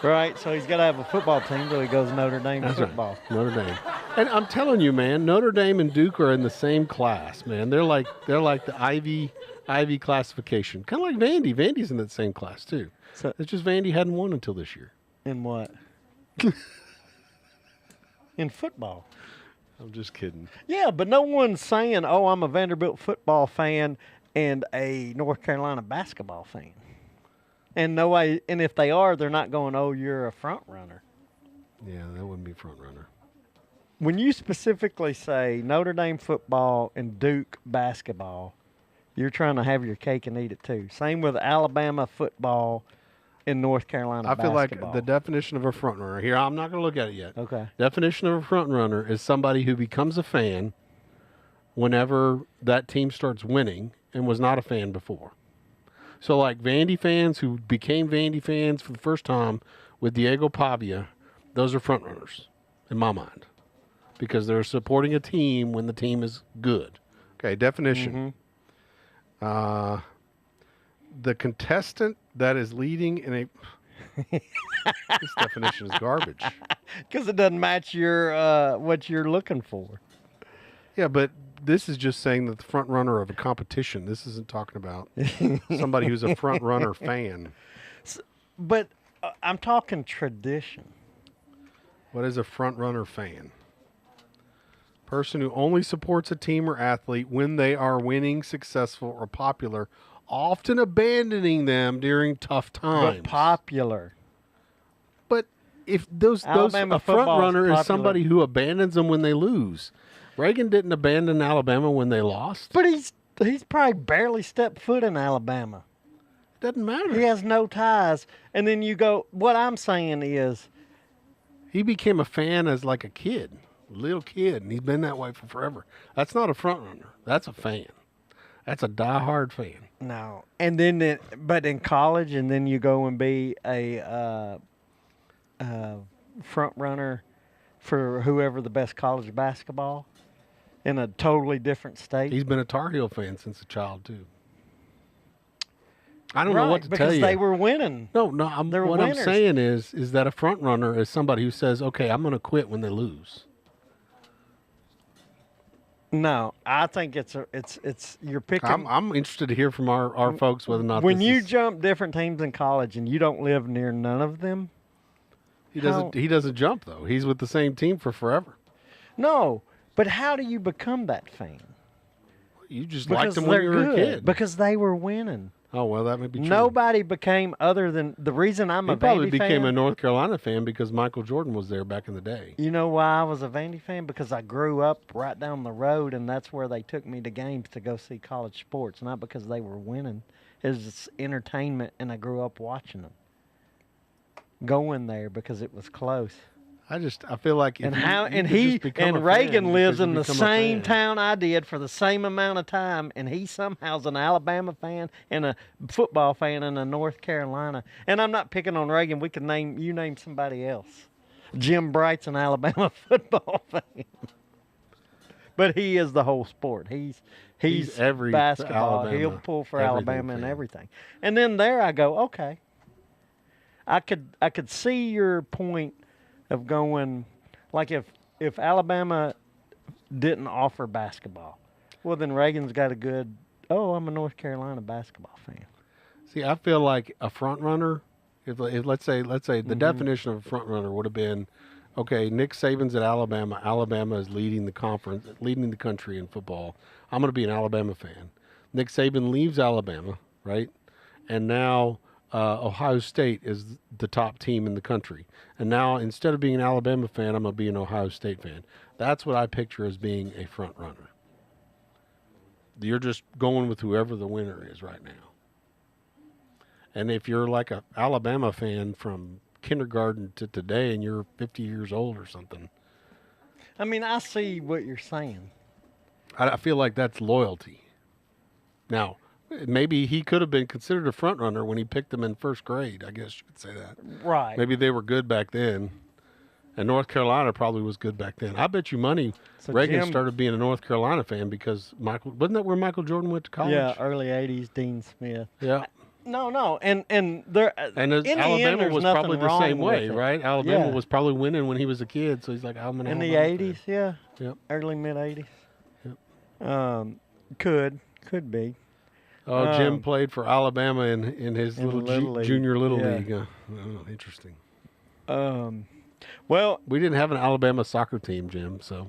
Right, so he's got to have a football team till he goes Notre Dame That's football. right. Notre Dame. And I'm telling you, man, Notre Dame and Duke are in the same class, man. They're like the Ivy classification. Kind of like Vandy. Vandy's in that same class too. So- It's just Vandy hadn't won until this year. In what? In football. I'm just kidding. Yeah, but no one's saying, "Oh, I'm a Vanderbilt football fan and a North Carolina basketball fan." And no way. And if they are, they're not going, "Oh, you're a front runner." Yeah, that wouldn't be front runner. When you specifically say Notre Dame football and Duke basketball, you're trying to have your cake and eat it too. Same with Alabama football and North Carolina I feel basketball. like the definition of a front runner here. I'm not going to look at it yet. Okay. Definition of a front runner is somebody who becomes a fan whenever that team starts winning and was not a fan before. So like Vandy fans who became Vandy fans for the first time with Diego Pavia, those are front runners in my mind because they're supporting a team when the team is good. Okay, definition. The contestant that is leading in a this definition is garbage. Because it doesn't match your what you're looking for. Yeah, but this is just saying that the front runner of a competition. This isn't talking about somebody who's a front runner fan. But I'm talking tradition. What is a front runner fan? Person who only supports a team or athlete when they are winning, successful, or popular, often abandoning them during tough times. But popular. But if those Alabama a front football is runner is popular. somebody who abandons them when they lose. Reagan didn't abandon Alabama when they lost. But he's probably barely stepped foot in Alabama. It doesn't matter. He has no ties. And then you go, what I'm saying is, He became a fan as like a kid, little kid, and he's been that way for forever. That's not a front runner. That's a fan. That's a diehard fan. no. And then, but in college, and then you go and be a front runner for whoever the best college basketball in a totally different state. He's been a Tar Heel fan since a child too. I don't know Right, what to tell because you. they were winning. No, They're what I'm winners. saying is that a front runner is somebody who says, "Okay, I'm going to quit when they lose." No, I think it's you're picking. I'm interested to hear from our folks whether or not when this you is, jump different teams in college and you don't live near none of them. he doesn't jump though. He's with the same team for forever. No, but how do you become that fan? You just liked them when they're you were a good. kid. Because they were winning. Oh well, that may be true. Nobody became other than the reason I'm He a probably Vandy became fan. a North Carolina fan because Michael Jordan was there back in the day. You know why I was a Vandy fan? Because I grew up right down the road, and that's where they took me to games to go see college sports. Not because they were winning. It was just entertainment, and I grew up watching them. Going there because it was close. I feel like if And you- how you and could he just become a and fan Reagan lives because you in the become a same fan. town I did for the same amount of time, and he somehow's an Alabama fan and a football fan and a North Carolina. And I'm not picking on Reagan. We could name somebody else. Jim Bright's an Alabama football fan, but he is the whole sport. He's every basketball. Alabama, He'll pull for everything Alabama and fan. everything. And then there I go. Okay, I could see your point of going. Like if Alabama didn't offer basketball, well then Reagan's got a good. Oh, I'm a North Carolina basketball fan. See, I feel like a front runner. If let's say the definition of a front runner would have been, okay, Nick Saban's at Alabama. Alabama is leading the conference, leading the country in football. I'm going to be an Alabama fan. Nick Saban leaves Alabama, right, and now Ohio State is the top team in the country. And now instead of being an Alabama fan, I'm going to be an Ohio State fan. That's what I picture as being a front runner. You're just going with whoever the winner is right now. And if you're like an Alabama fan from kindergarten to today and you're 50 years old or something, I mean, I see what you're saying. I feel like that's loyalty. Now, maybe he could have been considered a front runner when he picked them in first grade. I guess you could say that. Right. Maybe they were good back then, and North Carolina probably was good back then. I bet you money So Reagan Jim- started being a North Carolina fan because wasn't that where Michael Jordan went to college? Yeah, early 80s, Dean Smith. Yeah. No, and there. And in the end, Alabama there's was nothing probably the wrong same with way, it. right? Alabama Yeah. was probably winning when he was a kid, so he's like, I'm an In the Alabama fan. 80s, yeah. Yep. Early mid 80s. Yep. Could be. Oh, Jim played for Alabama in his In little, Little League. junior little Yeah. league. Oh, interesting. Well, We didn't have an Alabama soccer team, Jim, so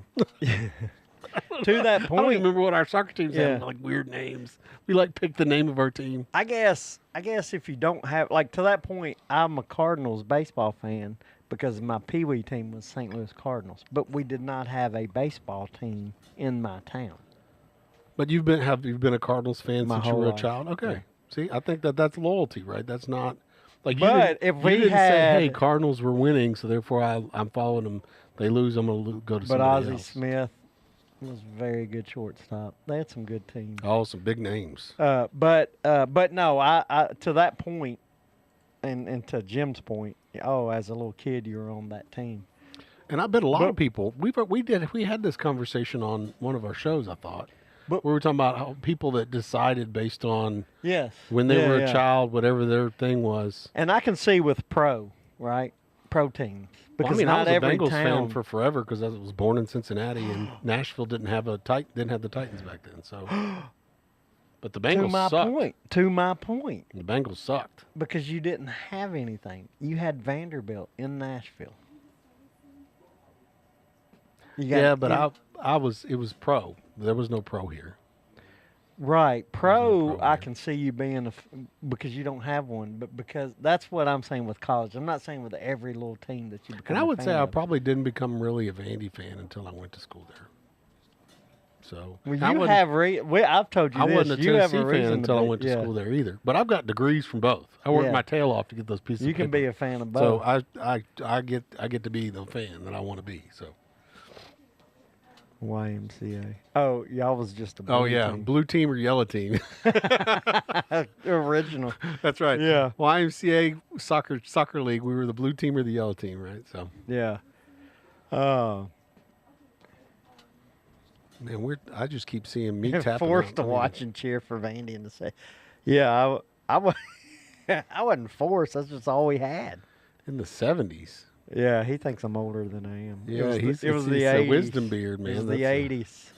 to that I don't point, remember what our soccer teams Yeah. had, like weird names. We like picked the name of our team. I guess if you don't have to that point, I'm a Cardinals baseball fan because my Pee Wee team was St. Louis Cardinals, but we did not have a baseball team in my town. But you've been a Cardinals fan My since you whole were a life. child. Okay. Yeah. See, I think that's loyalty, right? That's not like you But didn't, if we you didn't say, "Hey, had- Cardinals were winning, so therefore I'm following them. They lose, I'm gonna go to But somebody Ozzie else." Smith was a very good shortstop. They had some good teams. Oh, some big names. But no, I to that point, and to Jim's point, as a little kid, you were on that team. And I bet a lot But- of people we had this conversation on one of our shows. I thought, But- we were talking about how people that decided based on Yes. when they Yeah, were yeah. a child, whatever their thing was. And I can see with pro teams Well, because I mean, I not was a every Bengals town. fan for forever because I was born in Cincinnati, and Nashville didn't have the Titans back then. So, but the Bengals sucked. To my point, The Bengals sucked. because you didn't have anything. You had Vanderbilt in Nashville. You got- Yeah, but you- it was pro. There was no pro here. Right, pro. pro I here. can see you being because you don't have one, but because that's what I'm saying with college. I'm not saying with every little team that you become. And I a would fan say I of. probably didn't become really a Vandy fan until I went to school there. So Well, I you wasn't- have. I've told you I this. wasn't a you have Tennessee a fan reason until to I be- went to yeah. school there either. But I've got degrees from both. I worked Yeah. my tail off to get those pieces. You of can be paper. a fan of So both. I get to be the fan that I want to be. So YMCA. Oh, y'all was just a. oh blue yeah, team. blue team or yellow team. Original. That's right. Yeah. YMCA soccer league. We were the blue team or the yellow team, right? So Yeah. man, I just keep seeing me tapping. Forced out. to I mean, watch and cheer for Vandy and to say, yeah, I wasn't forced. That's just all we had. in the 70s. Yeah, he thinks I'm older than I am. Yeah, it was it's the a 80s. wisdom beard, man. It was That's the 80s.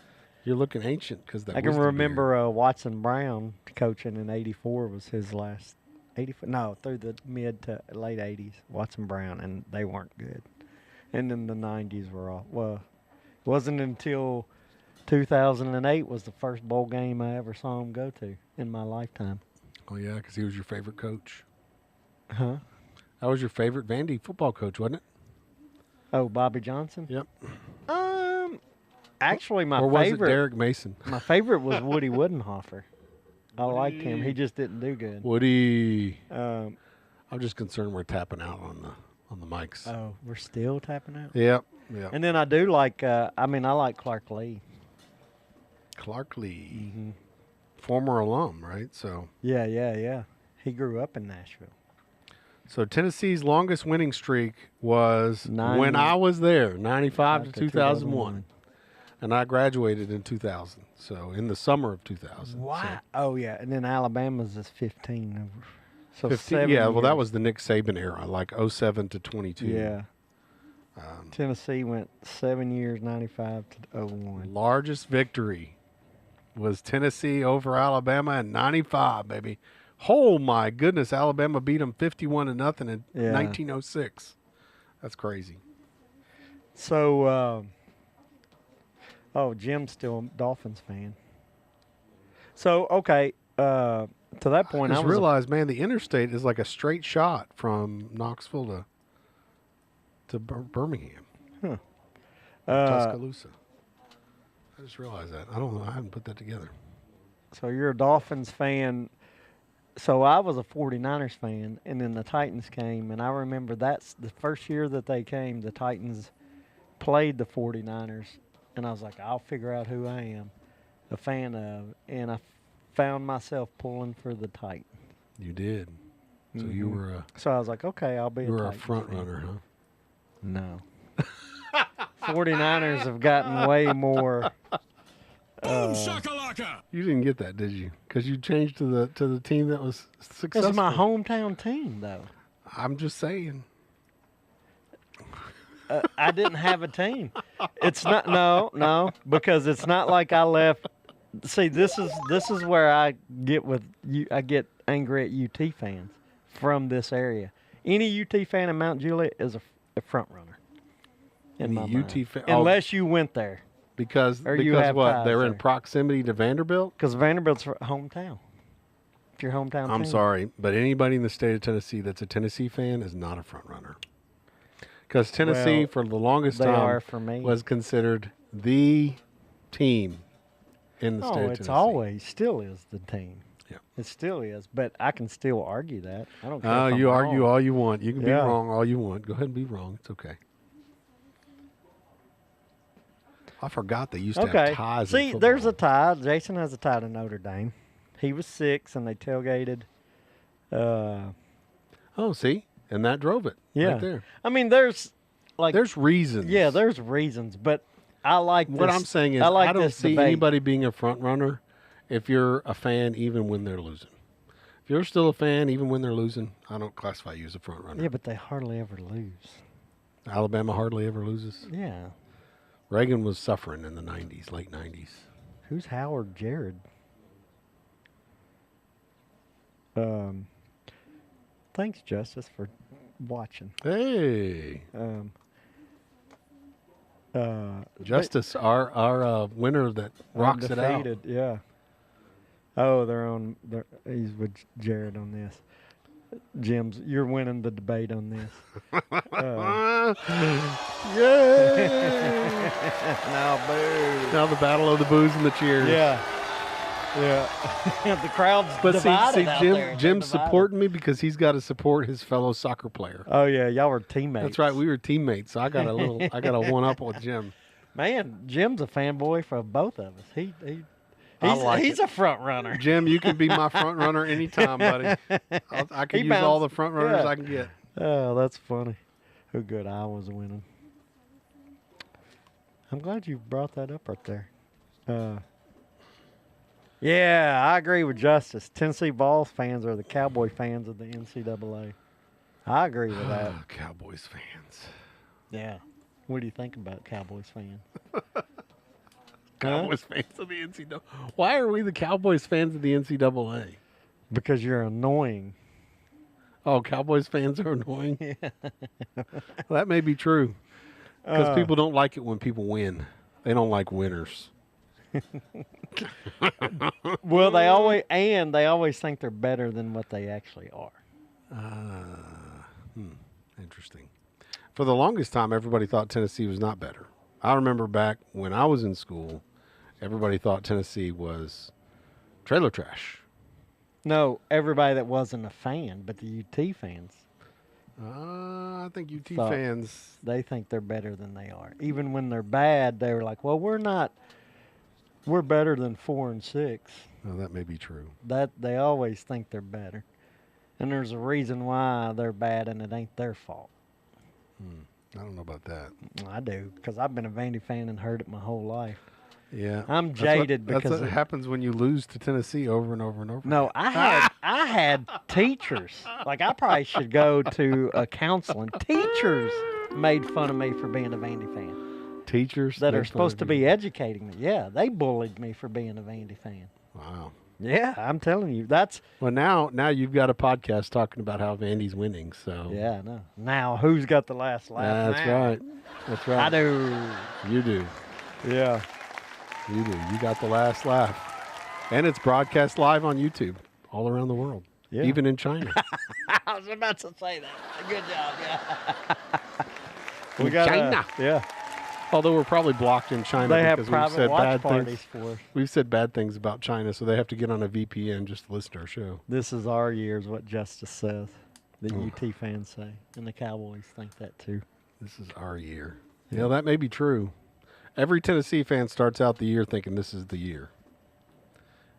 You're looking ancient because that. I can wisdom remember Watson Brown coaching in '84 was his last 84. No, through the mid to late '80s. Watson Brown, and they weren't good. And then the '90s were all well. It wasn't until 2008 was the first bowl game I ever saw him go to in my lifetime. beard. Oh yeah, because he was your favorite coach. Huh? That was your favorite Vandy football coach, wasn't it? Oh, Bobby Johnson. Yep. Actually, my Or was favorite. it Derek Mason? My favorite was Woody Woodenhofer. I liked him. He just didn't do good. Woody. Um, I'm just concerned we're tapping out on the mics. oh, we're still tapping out. Yep. Yep. And then I do like. I like Clark Lee. Clark Lee, Mm-hmm. former alum, right? So Yeah. He grew up in Nashville. Tennessee's longest winning streak was Nine- when I was there, 95 to 2001. And I graduated in 2000. So in the summer of 2000. Wow. Oh yeah, and then Alabama's is 15 over. So 15, 7 yeah, well, that years. was the Nick Saban era, like 07 to 22. Yeah. Tennessee went 7 years, 95 to 01. Largest victory was Tennessee over Alabama in 95, baby. Oh, my goodness. Alabama beat them 51 to nothing in Yeah. 1906. That's crazy. So, Jim's still a Dolphins fan. So, okay, to that point, I I just was realized, man, the interstate is like a straight shot from Knoxville to Birmingham, Tuscaloosa. I just realized that. I don't know. I haven't put that together. So you're a Dolphins fan. So I was a 49ers fan, and then the Titans came, and I remember that's the first year that they came, the Titans played the 49ers, and I was like, I'll figure out who I am a fan of, and I found myself pulling for the Titans. You did. So you were a So I was like, okay, I'll be you a were a Titans front fan. runner, huh? No. 49ers have gotten way more. Boom shakalaka! You didn't get that, did you? Because you changed to the team that was successful. This is my hometown team, though. I'm just saying. I didn't have a team. It's not no, because it's not like I left. See, this is where I get with you. I get angry at UT fans from this area. Any UT fan in Mount Juliet is a front runner. In my UT mind. fan, Unless you went there, because you have what? ties They're in there. proximity to Vanderbilt. because Vanderbilt's hometown. It's your hometown. I'm team. sorry, but anybody in the state of Tennessee that's a Tennessee fan is not a front runner. Because Tennessee, Well, for the longest they time, are for me. was considered the team in the state of it's Tennessee. always still is the team. Yeah. It still is, but I can still argue that. I don't care. Oh, if I'm you argue wrong. all you want. You can be Yeah. wrong all you want. Go ahead and be wrong. It's okay. I forgot they used to Okay. have ties. See, in there's a football. tie. Jason has a tie to Notre Dame. He was 6, and they tailgated. Oh, see, and that drove it. Yeah. Right there. I mean, there's like There's reasons. yeah, there's reasons, but I like What this- I'm saying is, I like don't this see debate. anybody being a front runner if you're a fan, even when they're losing. If you're still a fan, even when they're losing, I don't classify you as a front runner. Yeah, but they hardly ever lose. Alabama hardly ever loses. Yeah. Reagan was suffering in the 90s, late 90s. Who's Howard Jrod? Thanks, Justice, for watching. Hey, Justice, our winner that rocks it out. undefeated, yeah. Oh, he's with Jared on this. Jim's, you're winning the debate on this. Yay! Now, boo. Now the battle of the boos and the cheers. Yeah. Yeah. The crowd's But divided see, out there. They're Jim's divided. supporting me because he's got to support his fellow soccer player. Oh yeah, y'all were teammates. That's right. We were teammates. So I got a one up with Jim. Man, Jim's a fanboy for both of us. I like He's it. a front runner. Jim, you can be my front runner anytime, buddy. I can He use all the bounced- front runners yeah. I can get. Oh, that's funny. Who good Iowa's winning. I'm glad you brought that up right there. Yeah, I agree with Justice. Tennessee Vols fans are the Cowboy fans of the NCAA. I agree with that. Cowboys fans. Yeah. What do you think about Cowboys fans? Cowboys fans of the NCAA. Why are we the Cowboys fans of the NCAA? Because you're annoying. Oh, Cowboys fans are annoying? Yeah. Well, that may be true. Because people don't like it when people win. They don't like winners. Well, they always think they're better than what they actually are. Interesting. For the longest time, everybody thought Tennessee was not better. I remember back when I was in school, everybody thought Tennessee was trailer trash. No, everybody that wasn't a fan, but the UT fans, I think UT Thought- fans. they think they're better than they are. Even when they're bad, they were like, "Well, we're not. We're better than 4 and 6." Oh, that may be true. That they always think they're better, and there's a reason why they're bad, and it ain't their fault. I don't know about that. I do, because I've been a Vandy fan and heard it my whole life. Yeah, I'm That's what- jaded that's because what of- happens when you lose to Tennessee over and over and over. No, again. I had teachers. Like I probably should go to a counseling. Teachers made fun of me for being a Vandy fan. Teachers That made are fun supposed of to you. be educating me. Yeah, they bullied me for being a Vandy fan. Wow. Yeah, I'm telling you, that's Well, now you've got a podcast talking about how Vandy's winning. So yeah. No, now who's got the last laugh? that's now? right. That's right. I do. You do. Yeah. You do. You got the last laugh. And it's broadcast live on YouTube all around the world, Yeah. even in China. I was about to say that. Good job. Yeah. We got China. Yeah. Although we're probably blocked in China They have because we've private said watch bad parties things. for us. We've said bad things about China, so they have to get on a VPN just to listen to our show. This is our year, is what Justice says. The UT fans say, and the Cowboys think that too. This is our year. Yeah, that may be true. Every Tennessee fan starts out the year thinking this is the year.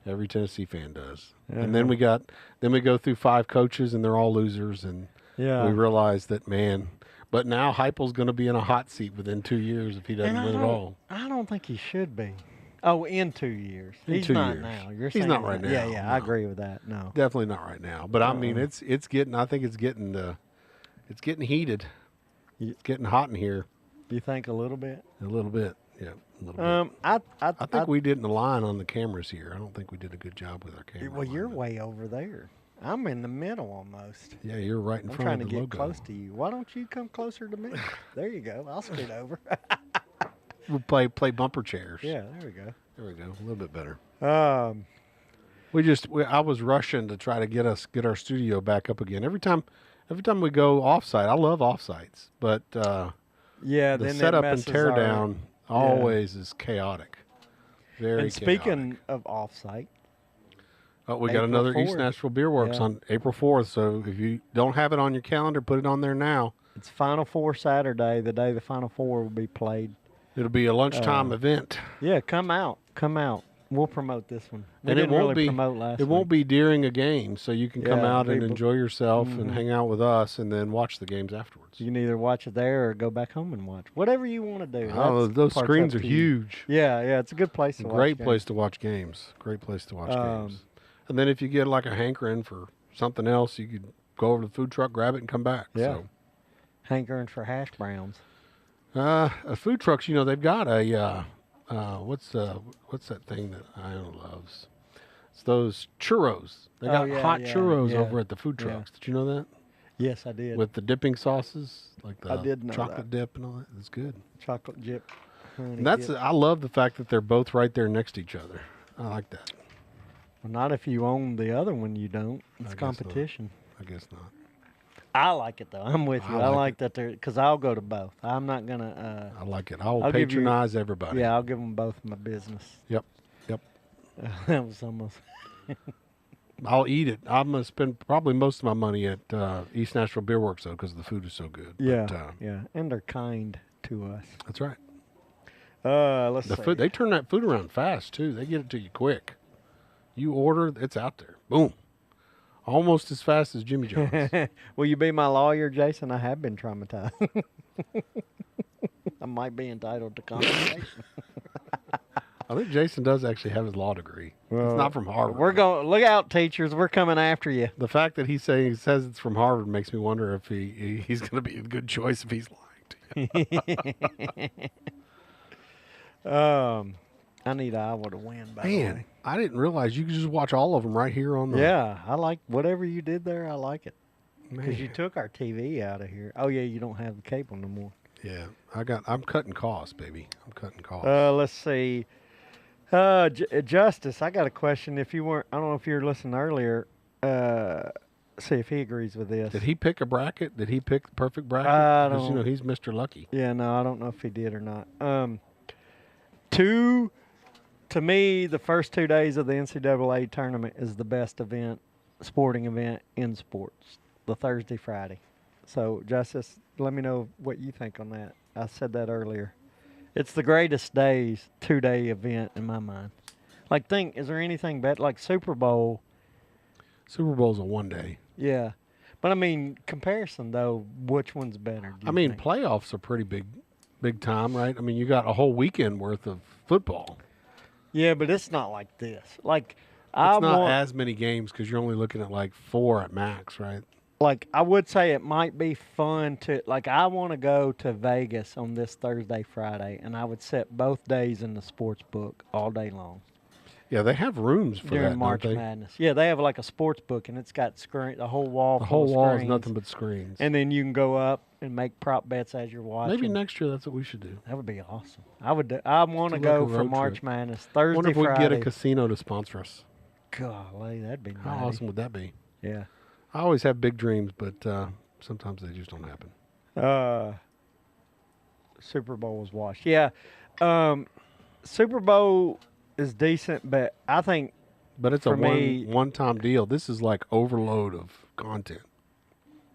Every Tennessee fan does. And then we go through 5 coaches and they're all losers, and Yeah. we realize that, man. But now Heupel's going to be in a hot seat within 2 years if he doesn't win at all. I don't think he should be. Oh, in 2 years. He's 2 not years. now. You're He's saying not right that. now, Yeah, I no. agree with that. No. Definitely not right now. But I mean, it's getting. I think it's getting heated. It's getting hot in here You think a little bit? a little bit. Yeah, a little bit. I I think we didn't align on the cameras here. I don't think we did a good job with our camera. Well, you're alignment. way over there. I'm in the middle almost. Yeah, you're right in I'm front trying to of the get logo. close to you. Why don't you come closer to me? There you go. I'll scoot over. We'll play bumper chairs. Yeah, there we go. There we go. A little bit better. I was rushing to try to get our studio back up again. Every time we go offsite, I love offsites, but Yeah, the then setup it and messes tear our- down always is chaotic. Very And speaking chaotic. of offsite, We got April another East 4th. Nashville Beer Works Yeah. on April 4th. So if you don't have it on your calendar, put it on there now. it's Final Four Saturday, the day the Final Four will be played. It'll be a lunchtime event. Yeah, come out. We'll promote this one. We And it didn't won't really be promote last it won't week. be during a game, so you can come Yeah, out and people- enjoy yourself and hang out with us, and then watch the games afterwards. You can either watch it there or go back home and watch. Whatever you want to do. Oh, That's those part's screens up are to you. huge. Yeah, it's a good place to watch. Great games. place to watch games. Great place to watch Um, games. And then if you get like a hankering for something else, you could go over to the food truck, grab it, and come back. Yeah. Hankering for hash browns. So, food trucks, they've got a what's that thing that Iona loves? It's those churros. They got hot churros over at the food yeah. trucks. Did you know that? Yes, I did. With the dipping sauces, like the I did know chocolate that. dip and all that. It's good. Chocolate dip. Honey And that's dip. I love the fact that they're both right there next to each other. I like that. Well, not if you own the other one. You don't. I It's guess not. competition. I guess not. I like it though. I'm with you. I I like like that they're because I'll go to both. I'm not gonna. I like it. I will I'll give you- patronize everybody. Yeah, I'll give them both my business. Yep. Yep. That was almost. I'll eat it. I'm gonna spend probably most of my money at East Nashville Beer Works though, because the food is so good. Yeah, But, yeah, and they're kind to us. that's right. Let's The see. food, they turn that food around fast too. They get it to you quick. You order, it's out there. Boom. Almost as fast as Jimmy John's. Will you be my lawyer, Jason? I have been traumatized. I might be entitled to compensation. I think Jason does actually have his law degree. It's not from Harvard. We're going. Look out, teachers. We're coming after you. The fact that he says it's from Harvard makes me wonder if he's going to be a good choice if he's lying to you. I need Iowa to win. By the Man, way. I didn't realize you could just watch all of them right here on the. Yeah, I like whatever you did there. I like it Man. because you took our TV out of here. Oh yeah, you don't have the cable no more. Yeah, I'm cutting costs, baby. I'm cutting costs. Let's see. Justice, I got a question. If you weren't, I don't know if you were listening earlier. See if he agrees with this. Did he pick a bracket? Did he pick the perfect bracket? I 'Cause, don't- he's Mr. Lucky. Yeah, no, I don't know if he did or not. To me, the first 2 days of the NCAA tournament is the best sporting event in sports. The Thursday, Friday. So, Justice, let me know what you think on that. I said that earlier. It's the greatest 2-day event in my mind. Like, is there anything better? Like Super Bowl. Super Bowl's a 1 day. Yeah. But, I mean, comparison, though, which one's better? Do you I mean, think? playoffs are pretty big time, right? I mean, you got a whole weekend worth of football. Yeah, but it's not like this. Like, It's not as many games because you're only looking at like 4 at max, right? like I would say it might be fun to like I want to go to Vegas on this Thursday, Friday, and I would set both days in the sports book all day long Yeah, they have rooms for during that, March don't they? Madness. Yeah, they have like a sports book, and it's got the whole wall. The full whole of wall is screens. nothing but screens. And then you can go up and make prop bets as you're watching. Maybe next year that's what we should do. That would be awesome. I want to Do like go a for road March trip. Madness I Thursday, wonder if we could Friday. get a casino to sponsor us. Golly, that'd be How nice. awesome would that be? Yeah. I always have big dreams, but sometimes they just don't happen. Super Bowl was washed. Yeah. Super Bowl is decent, but I think But it's a For me- one-time deal. This is like overload of content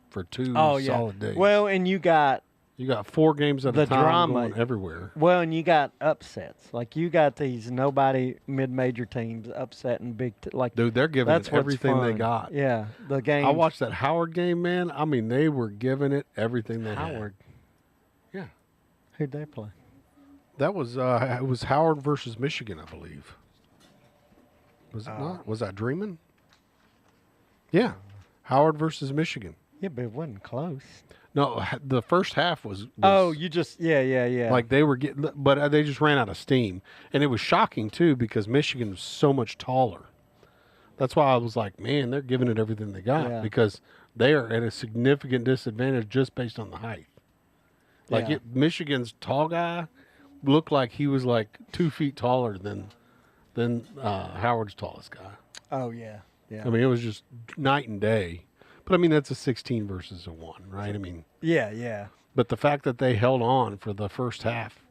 for 2 solid days. Well, and you got You got 4 games at The a time drama. going everywhere. Well, and you got upsets. Like you got these nobody mid-major teams upsetting like. Dude, they're giving That's it what's everything they fun. got. Yeah, the game. I watched that Howard game, man. I mean, they were giving it everything they Howard. had. Yeah. Who'd they play? That was it was Howard versus Michigan, I believe. Was it not? Was I dreaming? Yeah. Howard versus Michigan. Yeah, but it wasn't close. No, the first half was Oh, you just yeah. like they were getting, but they just ran out of steam, and it was shocking too because Michigan was so much taller. That's why I was like, man, they're giving it everything they got because they are at a significant disadvantage just based on the height. Like Michigan's tall guy looked like he was like 2 feet taller than Howard's tallest guy. Oh yeah. I mean, it was just night and day. But I mean, that's a 16 versus a 1, right? I mean, Yeah. but the fact that they held on for the first half,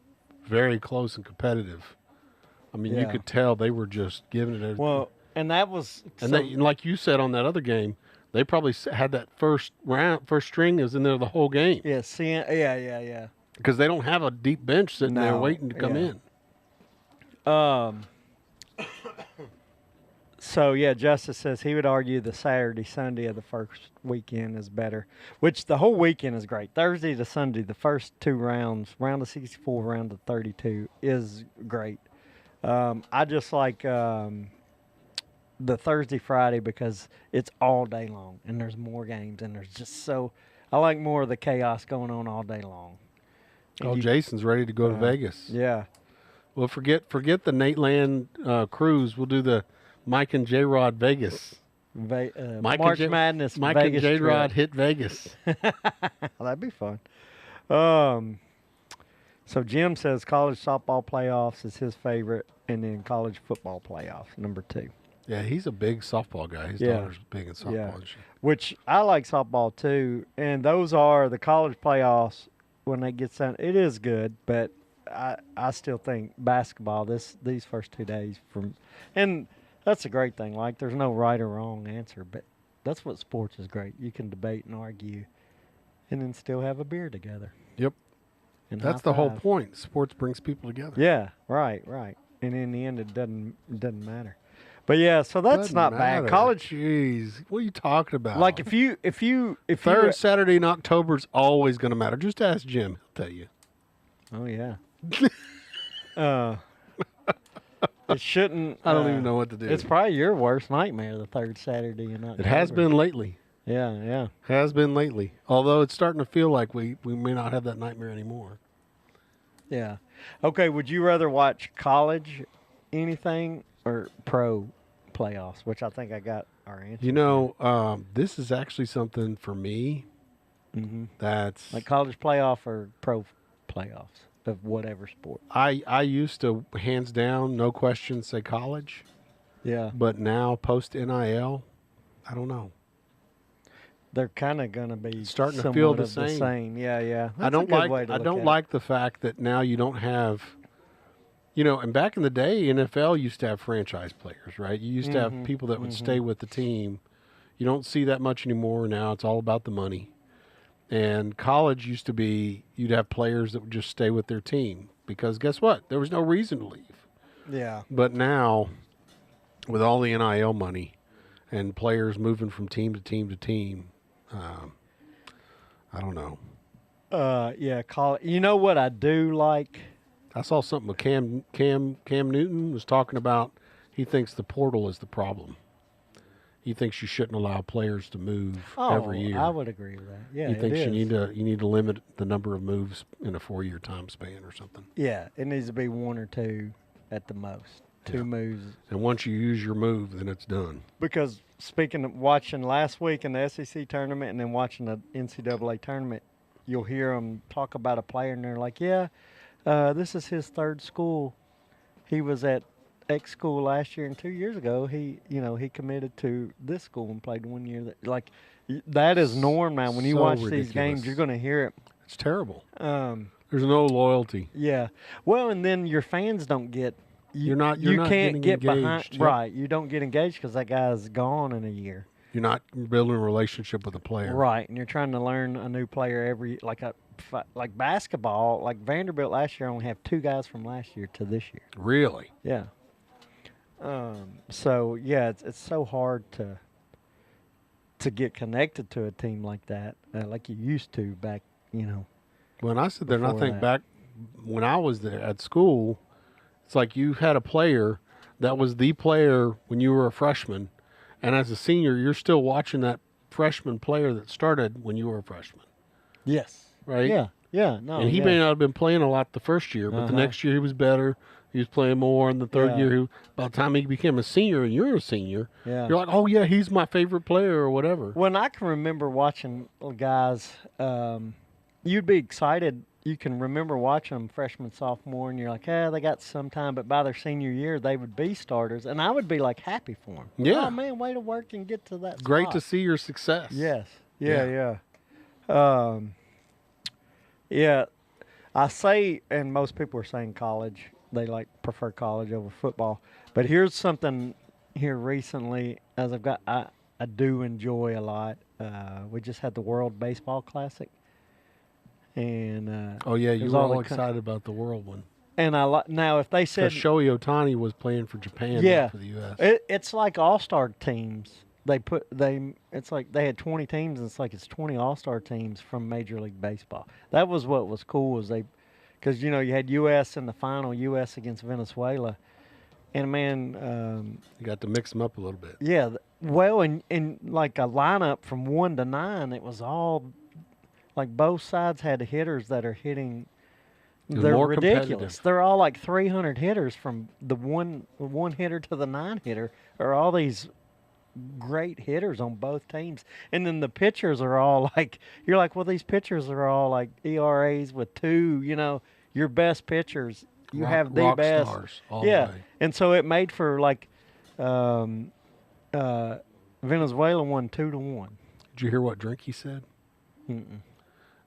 very close and competitive. I mean, you could tell they were just giving it everything. Well, and that was and like you said on that other game, they probably had that first string is in there the whole game. Yeah, yeah. Because they don't have a deep bench sitting there waiting to come in. So, yeah, Justice says he would argue the Saturday, Sunday of the first weekend is better, which the whole weekend is great. Thursday to Sunday, the first 2 rounds, round of 64, round of 32, is great. I just like the Thursday, Friday because it's all day long, and there's more games, and there's just I like more of the chaos going on all day long. And Jason's ready to go to Vegas. Yeah. Well, forget the Nate Land cruise. We'll do the Mike and Jrod Vegas. March Madness. Mike Vegas and Jrod trip. hit Vegas. That'd be fun. So Jim says college softball playoffs is his favorite, and then college football playoffs, number 2. Yeah, he's a big softball guy. His daughter's big in softball. Yeah. Isn't she? Which I like softball too, and those are the college playoffs when they get done. It is good, but I still think basketball these first 2 days and that's a great thing. Like there's no right or wrong answer, but that's what sports is great. You can debate and argue, and then still have a beer together. Yep. And that's the whole point. Sports brings people together. Yeah, right. And in the end, it doesn't matter. But yeah, so that's not bad. College. Jeez, what are you talking about? Like if you third Saturday in October is always going to matter. Just ask Jim; he'll tell you. Oh yeah. It shouldn't. I don't even know what to do. It's probably your worst nightmare, the third Saturday in October. It has been lately. Yeah. Has been lately. Although it's starting to feel like we may not have that nightmare anymore. Yeah. Okay, would you rather watch college anything or pro playoffs, which I think I got our answer. You know, this is actually something for me that's like college playoff or pro playoffs of whatever sport. I used to, hands down, no question, say college. Yeah. But now, post NIL, I don't know. They're kind of going to be starting to feel the same. same. Yeah. I don't like the fact that now you don't have, you know, and back in the day, NFL used to have franchise players, right? You used to have people that would stay with the team. You don't see that much anymore. Now it's all about the money. And college used to be, you'd have players that would just stay with their team because guess what? There was no reason to leave. Yeah. But now, with all the NIL money and players moving from team to team to team, I don't know. Yeah, college. You know what I do like? I saw something with Cam Newton was talking about. He thinks the portal is the problem. He thinks you shouldn't allow players to move every year. I would agree with that. Yeah, he thinks you need to limit the number of moves in a 4-year time span or something. Yeah, it needs to be 1 or 2 at the most. 2 moves. And once you use your move, then it's done. Because speaking of watching last week in the SEC tournament and then watching the NCAA tournament, you'll hear them talk about a player and they're like, "Yeah, this is his 3rd school. He was at X school last year, and 2 years ago he committed to this school and played 1 year." Like that is norm now. When you watch these games, you're going to hear it. It's terrible. There's no loyalty. Yeah. Well, and then your fans don't get. You can't get behind. Yep. Right. You don't get engaged because that guy's gone in a year. You're not building a relationship with a player. Right, and you're trying to learn a new player like basketball. Like Vanderbilt last year only have 2 guys from last year to this year. Really? Yeah. So yeah, it's so hard to get connected to a team like that, like you used to back. When I sit there and I Before think that. back when I was there at school, it's like you had a player that was the player when you were a freshman, and as a senior, you're still watching that freshman player that started when you were a freshman. Yes. Right? Yeah. Yeah. No. And he yeah. may not have been playing a lot the first year, but the next year he was better. He was playing more, and the third Yeah. year, by the time he became a senior and you're a senior, Yeah. you're like, oh, yeah, he's my favorite player or whatever. When I can remember watching guys, you'd be excited. You can remember watching them freshman, sophomore, and you're like, they got some time. But by their senior year, they would be starters, and I would be like happy for them. Yeah. Oh man, way to work and get to that. Great spot. to see your success. Yes. Yeah. Yeah. I say, and most people are saying college. They prefer college over football. But here's something here recently, as I do enjoy a lot. We just had the World Baseball Classic, and Oh, yeah, it you was were all all the excited about the world one. and I now if they said Because Shohei Ohtani was playing for Japan, Yeah. not for the U.S. it's like all-star teams. It's like they had 20 teams, and it's 20 all-star teams from Major League Baseball. That was what was cool, because you had U.S. in the final, U.S. against Venezuela, and man, You got to mix them up a little bit. yeah, well, in like a lineup from 1 to 9, it was all like both sides had hitters that are hitting. It was They're more ridiculous. competitive. They're all like 300 hitters from the one hitter to the 9 hitter, are all these great hitters on both teams. And then the pitchers are all like, you're like, well, these pitchers are all like ERAs with 2, your best pitchers. You have the rock best. stars all the Yeah. way. And so it made for Venezuela won 2-1. Did you hear what Drinky said? Mm-mm.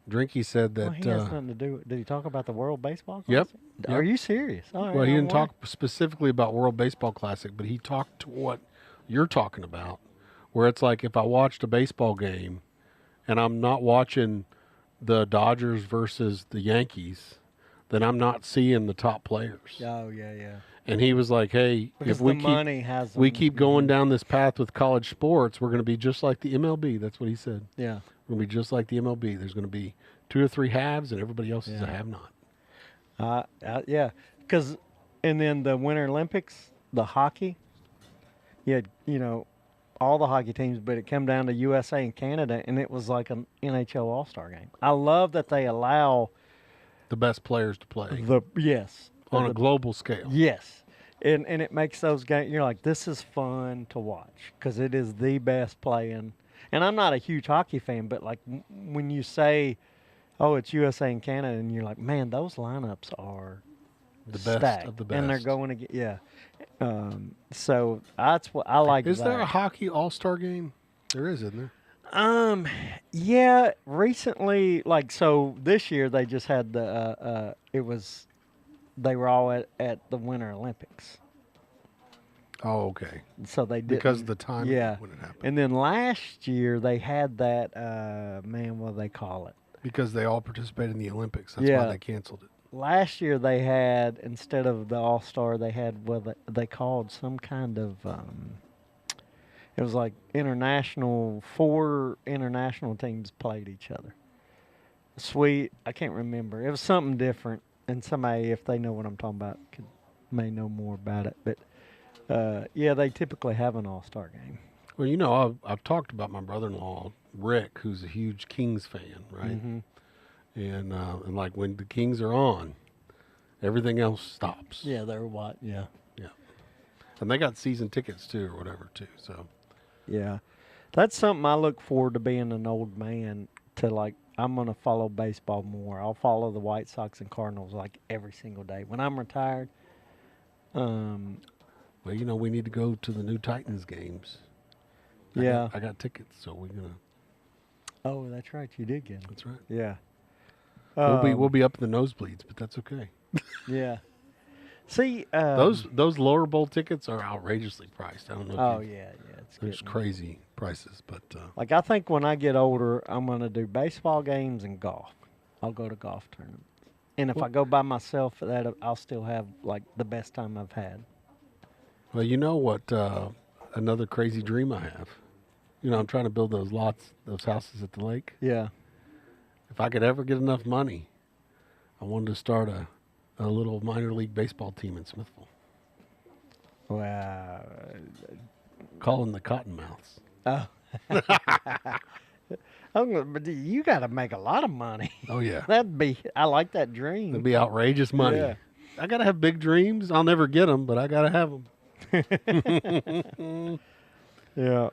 Drinky said that. Well, he has nothing to do. Did he talk about the World Baseball Yep, Classic? yep. Are you serious? All right, Well, he I didn't wonder. talk specifically about World Baseball Classic, but he talked to what you're talking about, where it's like if I watched a baseball game and I'm not watching the Dodgers versus the Yankees, then I'm not seeing the top players. Oh yeah. And he was like, hey, Because if we the money has we them. keep going down this path with college sports, we're going to be just like the MLB. That's what he said. Yeah. We're going to be just like the MLB. There's going to be 2 or 3 halves, and everybody else is a Yeah. have-not. Yeah. And then the Winter Olympics, the hockey, you had, all the hockey teams, but it came down to USA and Canada, and it was like an NHL All-Star game. I love that they allow The best players to play on on a global scale. Yes. And it makes those games, you're like, this is fun to watch because it is the best playing. And I'm not a huge hockey fan, but like when you say, oh, it's USA and Canada, and you're like, man, those lineups are The best stacked, of the best. and they're going to get so that's what I like. Is there a that. hockey all-star game? There is, isn't there? Yeah, recently, so this year they just had they were all at the Winter Olympics. Oh, okay. So they did Because of the time yeah. when it happened. And then last year they had that what do they call it? Because they all participated in the Olympics. That's Yeah. why they canceled it. Last year they had, instead of the All-Star, they had they called some kind of it was like 4 international teams played each other. Sweet, I can't remember. It was something different, and somebody, if they know what I'm talking about, may know more about it. But yeah, they typically have an All-Star game. Well, I've talked about my brother-in-law, Rick, who's a huge Kings fan, right? Mm-hmm. And like when the Kings are on, everything else stops. Yeah, they're what? Yeah. Yeah. And they got season tickets too, or whatever too. So Yeah. That's something I look forward to being an old man to I'm going to follow baseball more. I'll follow the White Sox and Cardinals every single day. When I'm retired, well, we need to go to the new Titans games. Yeah. I got tickets, so we're gonna. Oh, that's right. You did get them. That's right. Yeah. We'll be up in the nosebleeds, but that's okay. Yeah. See, Those lower bowl tickets are outrageously priced. I don't know. Oh if yeah. There's crazy prices, but Like, I think when I get older, I'm going to do baseball games and golf. I'll go to golf tournaments. And if I go by myself, I'll still have, like, the best time I've had. well, you know what? Another crazy dream I have. You know, I'm trying to build those houses at the lake. Yeah. If I could ever get enough money, I wanted to start a little minor league baseball team in Smithville. Well, Call them the Cottonmouths. oh. But you got to make a lot of money. Oh, yeah. I like that dream. It'd be outrageous money. Yeah. I got to have big dreams. I'll never get them, but I got to have them. Yeah.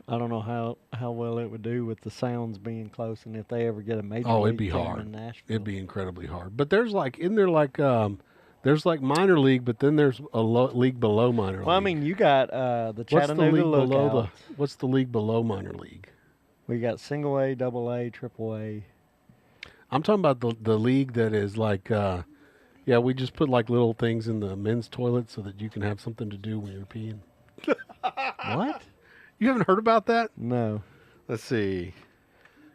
I don't know how well it would do with the Sounds being close, and if they ever get a major Oh, league it'd be team hard. in Nashville. It'd be incredibly hard. But there's there's like minor league, but then there's a league below minor league. Well, I mean, you got the Chattanooga Lookouts. What's the league below minor league? We got single A, double A, triple A. I'm talking about the league that is like, we just put like little things in the men's toilet so that you can have something to do when you're peeing. What? You haven't heard about that? No. Let's see.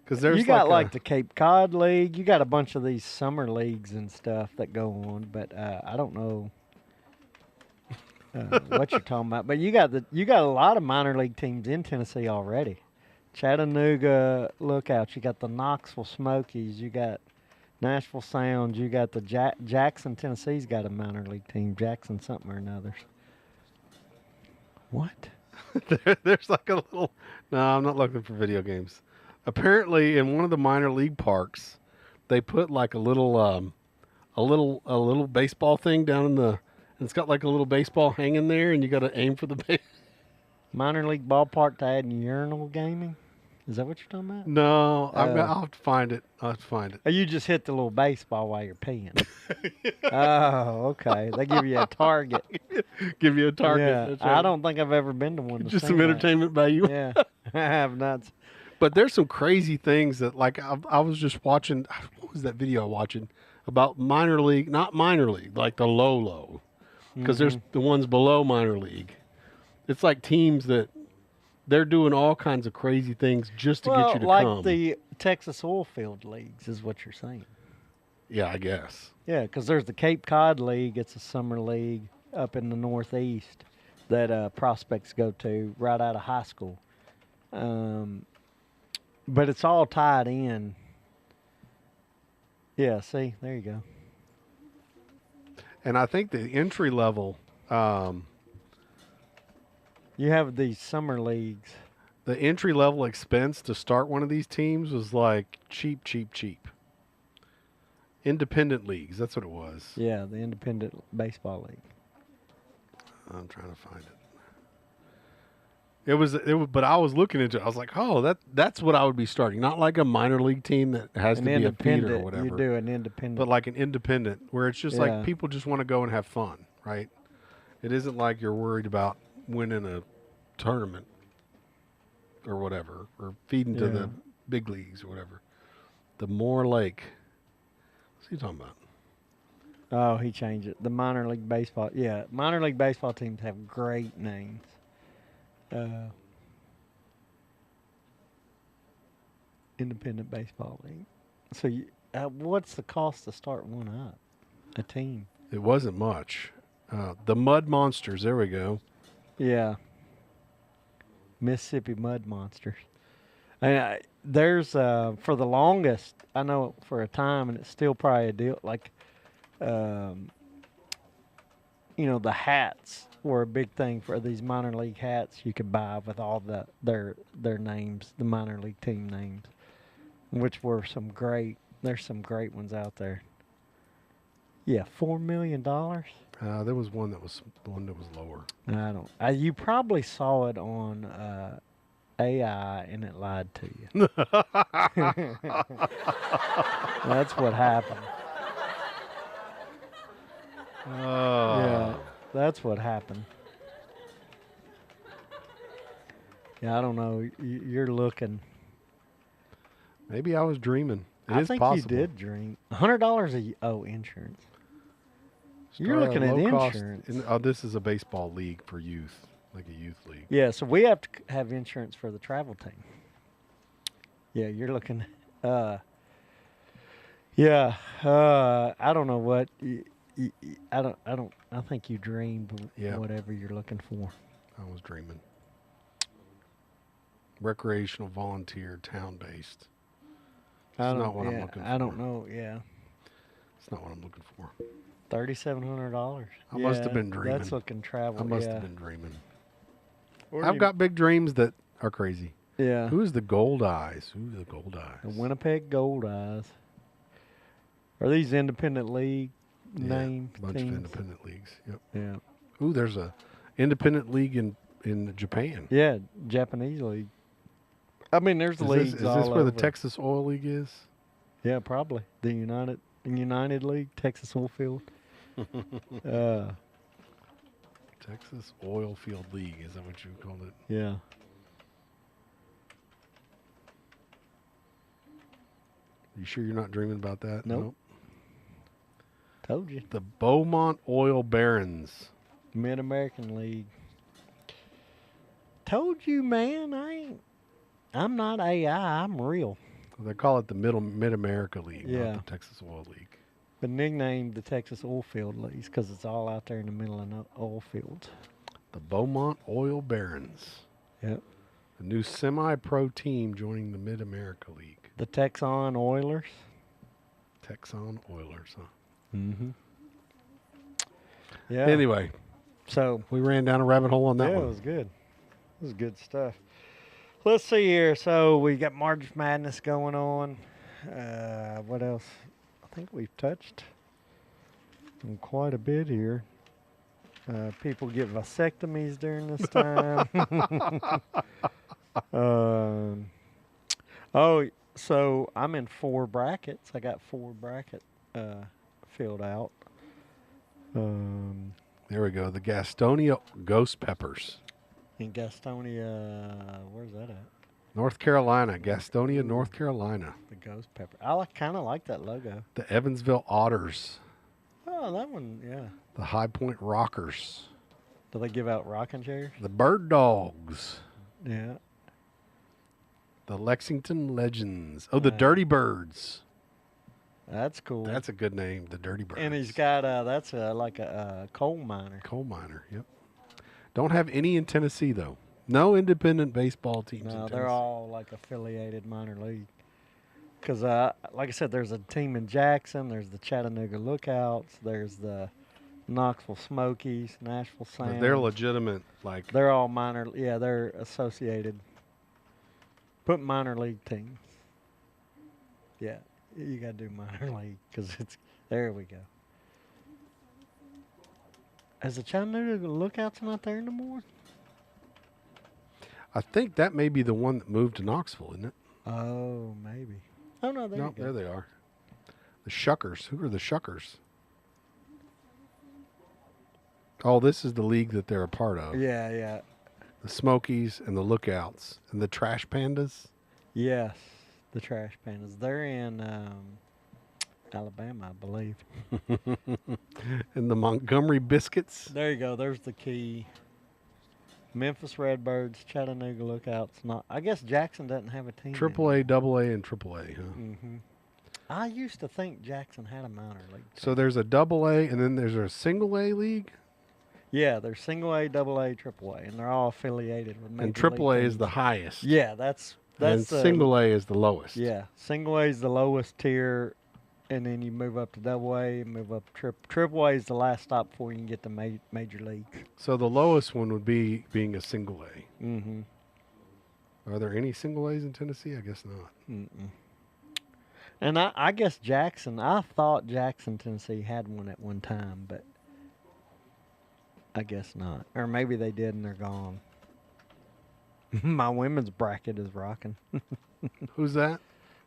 Because there's you got like the Cape Cod League. You got a bunch of these summer leagues and stuff that go on, but I don't know what you're talking about. But you got a lot of minor league teams in Tennessee already. Chattanooga Lookouts. You got the Knoxville Smokies. You got Nashville Sounds. You got the Jackson, Tennessee's got a minor league team. Jackson something or another. What? There's like a little. No, I'm not looking for video games. Apparently, in one of the minor league parks, they put like a little baseball thing down in the. And it's got like a little baseball hanging there, and you got to aim for the base. Minor league ballpark to add urinal gaming. Is that what you're talking about? No, I'll have to find it. I'll have to find it. Or you just hit the little baseball while you're peeing. Oh, okay. They give you a target. Give you a target. Yeah. That's right. I don't think I've ever been to one. Just some entertainment value. Yeah, I have not. But there's some crazy things that, like, I was just watching. What was that video I was watching about minor league? Not minor league, like the low, because there's the ones below minor league. It's like teams that they're doing all kinds of crazy things just to get you to like come. the Texas oil field leagues is what you're saying. Yeah, I guess. Yeah, because there's the Cape Cod League. It's a summer league up in the Northeast that prospects go to right out of high school. But it's all tied in. Yeah, see, there you go. And I think the entry level, You have these summer leagues. the entry level expense to start one of these teams was like cheap. Independent leagues, that's what it was. Yeah, the independent baseball league. I'm trying to find it. It was, but I was looking into it. I was like, oh, that's what I would be starting. Not like a minor league team that has to be a feeder or whatever. You do an independent. But like an independent where it's just like people just want to go and have fun, right? It isn't like you're worried about winning a tournament or whatever, or feeding to the big leagues or whatever. The Moore Lake. What's he talking about? Oh, he changed it. The minor league baseball. Yeah, minor league baseball teams have great names. Independent baseball league. So, what's the cost to start one up? A team. It wasn't much. The Mud Monsters. There we go. Yeah. Mississippi Mud Monsters. And there's for the longest, I know for a time, and it's still probably a deal. Like, the hats were a big thing for these minor league hats you could buy with all their names, the minor league team names, which were there's some great ones out there. Yeah, $4 million. There was one that was lower. I don't. You probably saw it on AI and it lied to you. That's what happened. Oh. Yeah, that's what happened. Yeah, I don't know. You're looking. Maybe I was dreaming. I is think possible. you did dream. $100 insurance. You're looking at insurance. This is a baseball league for youth. like a youth league. Yeah, so we have to have insurance for the travel team. Yeah, you're looking. I don't know what. I think you dreamed whatever you're looking for. I was dreaming. Recreational, volunteer, town-based. That's not what I'm looking for. I don't know. Yeah, it's not what I'm looking for. $3,700. I must have been dreaming. That's looking travel. I must have been dreaming. Or I've got big dreams that are crazy. Yeah. Who's the Gold Eyes? Who's the Gold Eyes? The Winnipeg Gold Eyes. Are these independent league named bunch teams? of independent leagues. Yep. Yeah. Ooh, there's a independent league in Japan. Yeah, Japanese league. I mean, there's leagues Is all this where over. the Texas Oil League is? Yeah, probably the United League, Texas Oilfield. Texas Oil Field League, is that what you called it? Yeah. You sure you're not dreaming about that? Nope. Told you. The Beaumont Oil Barons. Mid-American League. Told you, man. I'm not AI. I'm real. They call it the Mid-America League, Yeah. not the Texas Oil League. But nicknamed the Texas Oilfield Leagues because it's all out there in the middle of oil fields. The Beaumont Oil Barons. Yep. The new semi-pro team joining the Mid-America League. The Texan Oilers. Texan Oilers, huh? Mm-hmm. Yeah. Anyway, so we ran down a rabbit hole on that one. It was good. It was good stuff. Let's see here. So we got March Madness going on. What else? I think we've touched on quite a bit here. People get vasectomies during this time. So I'm in 4 brackets. I got 4 brackets filled out. There we go. The Gastonia Ghost Peppers. In Gastonia, where's that at? North Carolina. Gastonia, North Carolina. The Ghost Pepper. I kind of like that logo. The Evansville Otters. Oh, that one, yeah. The High Point Rockers. Do they give out rocking chairs? The Bird Dogs. Yeah. The Lexington Legends. Oh, the Dirty Birds. That's cool. That's a good name, the Dirty Birds. And he's got, that's like a coal miner. Coal miner, yep. Don't have any in Tennessee, though. No independent baseball teams in Tennessee. No, they're all like affiliated minor league. Because, like I said, there's a team in Jackson. There's the Chattanooga Lookouts. There's the Knoxville Smokies, Nashville Sound. But they're legitimate, like... They're all minor. Yeah, they're associated. Put minor league teams. Yeah, you got to do minor league because it's... There we go. Is the Chattanooga Lookouts not there no more? I think that may be the one that moved to Knoxville, isn't it? Oh, maybe. Oh, no, there you go. There they are. The Shuckers. Who are the Shuckers? Oh, this is the league that they're a part of. Yeah, yeah. The Smokies and the Lookouts and the Trash Pandas. Yes, the Trash Pandas. They're in Alabama, I believe. And the Montgomery Biscuits. There you go. There's the key. Memphis Redbirds, Chattanooga Lookouts. Not. I guess Jackson doesn't have a team. AAA, AA, and AAA, huh? Mm-hmm. I used to think Jackson had a minor league team. So there's a AA, and then there's a single A league? Yeah, there's single A, AA, AAA, and they're all affiliated with major And AAA league is teams. the highest. Yeah, that's and single A is the lowest. Yeah, single A is the lowest tier, and then you move up to AA, move up to triple A is the last stop before you can get to major league. So the lowest one would be being a single A. Mm-hmm. Are there any single A's in Tennessee? I guess not. Mm-mm. And I guess Jackson, I thought Jackson, Tennessee had one at one time, but I guess not. Or maybe they did and they're gone. My women's bracket is rocking. Who's that?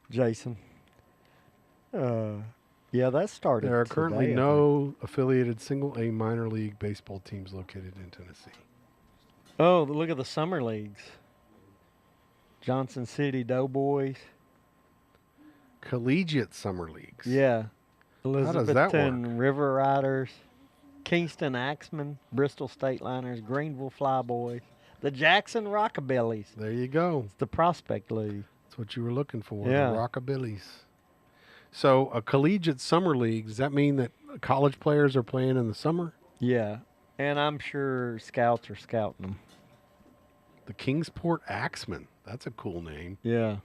Jason. Yeah, that started There are today, currently I think. no affiliated single A minor league baseball teams located in Tennessee. Oh, look at the summer leagues. Johnson City Doughboys. Collegiate summer leagues. Yeah. does that Elizabethton River Riders. Kingston Axemen, Bristol State Liners, Greenville Flyboys, the Jackson Rockabillys. There you go. It's the Prospect League. That's what you were looking for. Yeah. The Rockabillys. So a collegiate summer league, does that mean that college players are playing in the summer? Yeah, and I'm sure scouts are scouting them. The Kingsport Axemen. That's a cool name. Yeah.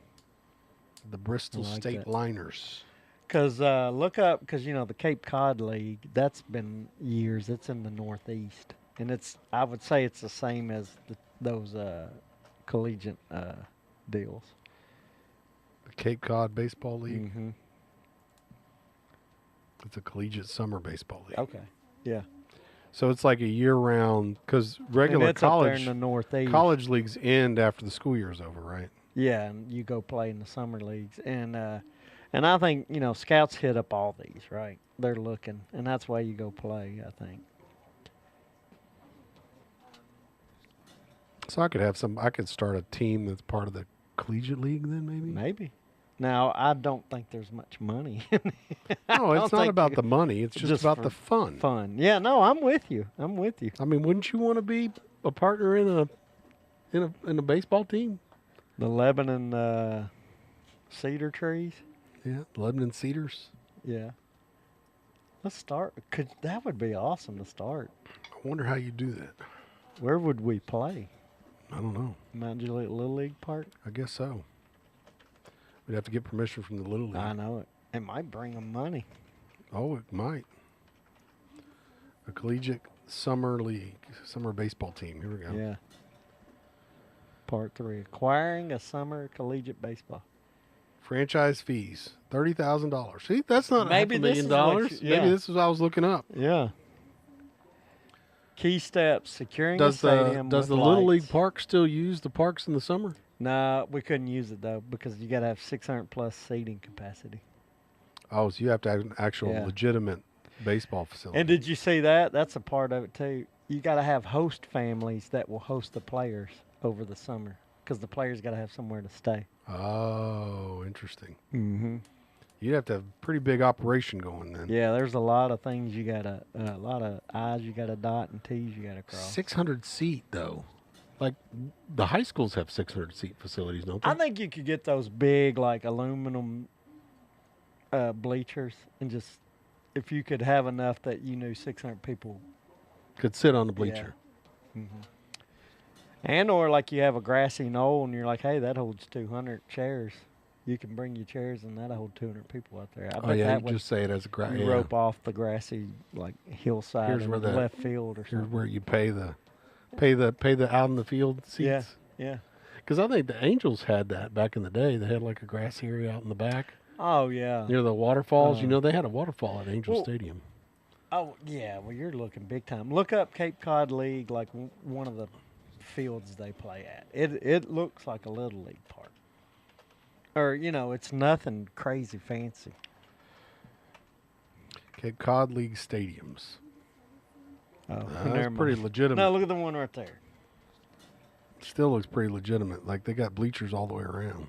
The Bristol I like State that. Liners. Because look up, because, the Cape Cod League, that's been years. It's in the Northeast. And I would say it's the same as those collegiate deals. The Cape Cod Baseball League. Mm-hmm. It's a collegiate summer baseball league. Okay. Yeah. So it's like a year-round, because And regular it's up there in college the Northeast. leagues end after the school year's over, right? Yeah, and you go play in the summer leagues. And I think, scouts hit up all these, right? They're looking, and that's why you go play, I think. So I could start a team that's part of the collegiate league then, maybe? Maybe. Now, I don't think there's much money. No, it's don't not think about you- the money. It's just about for the fun. Fun. Yeah, no, I'm with you. I mean, wouldn't you want to be a partner in a baseball team? The Lebanon cedar trees. Yeah, Lebanon Cedars. Yeah. Let's start. That would be awesome to start. I wonder how you do that. Where would we play? I don't know. Mount Juliet Little League Park? I guess so. We'd have to get permission from the Little League. I know it. It might bring them money. Oh, it might. A collegiate summer league, summer baseball team. Here we go. Yeah. Part 3. Acquiring a summer collegiate baseball. Franchise fees, $30,000. See, that's not Maybe $500,000. this is what you- yeah. Maybe this is what I was looking up. Yeah. Key steps: securing Does a stadium. the with Little League lights. Park still use the parks in the summer? No, we couldn't use it though because you got to have 600 plus seating capacity. Oh, so you have to have an actual Yeah. legitimate baseball facility. And did you see that? That's a part of it too. You got to have host families that will host the players over the summer because the players got to have somewhere to stay. Oh, interesting. Mm-hmm. You'd have to have a pretty big operation going then. Yeah, there's a lot of things you got to, a lot of I's you got to dot and T's you got to cross. 600 seat though. Like the high schools have 600 seat facilities, don't they? I think you could get those big like aluminum bleachers and just if you could have enough that you knew 600 people. Could sit on the bleacher. Mm-hmm. And or like you have a grassy knoll and you're like, hey, that holds 200 chairs. You can bring your chairs and that'll hold 200 people out there. I Oh bet yeah, that you would just say it as a you rope off the grassy like hillside Here's in where the the- left field or Here's something. where you pay the out in the field seats. Yeah, yeah. Because I think the Angels had that back in the day. They had like a grass area out in the back Oh yeah. near the waterfalls. Uh, They had a waterfall at Angel well, Stadium. Oh yeah. Well, you're looking big time. Look up Cape Cod League, like one of the fields they play at. It looks like a little league park. Or it's nothing crazy fancy. Cape Cod League stadiums. Oh, That's pretty legitimate. No, look at the one right there. Still looks pretty legitimate. Like they got bleachers all the way around.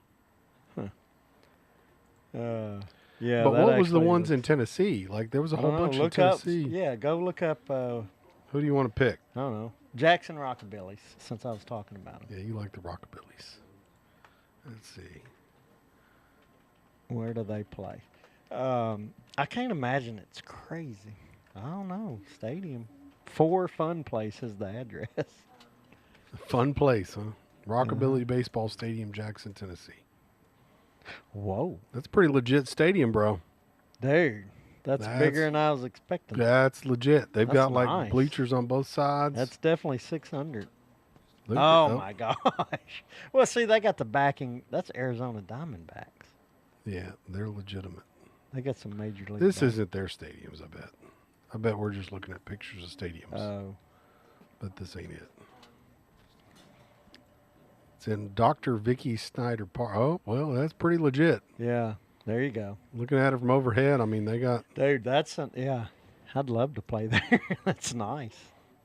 Yeah. But that what was the actually ones looks- in Tennessee? Like there was a I whole don't know, bunch in look up. Tennessee. Yeah, go look up. Who do you want to pick? I don't know. Jackson Rockabillys. Since I was talking about them, Yeah, you like the Rockabillys. Let's see. where do they play? I can't imagine it's crazy. I don't know. Stadium. 4 Fun Place is the address. Fun place, huh? Rockabilly Baseball Stadium, Jackson, Tennessee. Whoa, That's a pretty legit stadium, bro. dude, that's bigger than I was expecting. That's legit. They've That's got like nice. bleachers on both sides. That's definitely 600. Look Oh at- my gosh. Well, see, they got the backing. That's Arizona Diamondbacks. Yeah, they're legitimate. They got some major league. This backing. isn't their stadiums, I bet. I bet we're just looking at pictures of stadiums. Oh, But this ain't it. It's in Dr. Vicky Snyder Park. Oh, well, that's pretty legit. yeah. There you go, Looking at it from overhead, I mean, they got, dude. Yeah. I'd love to play there. That's nice.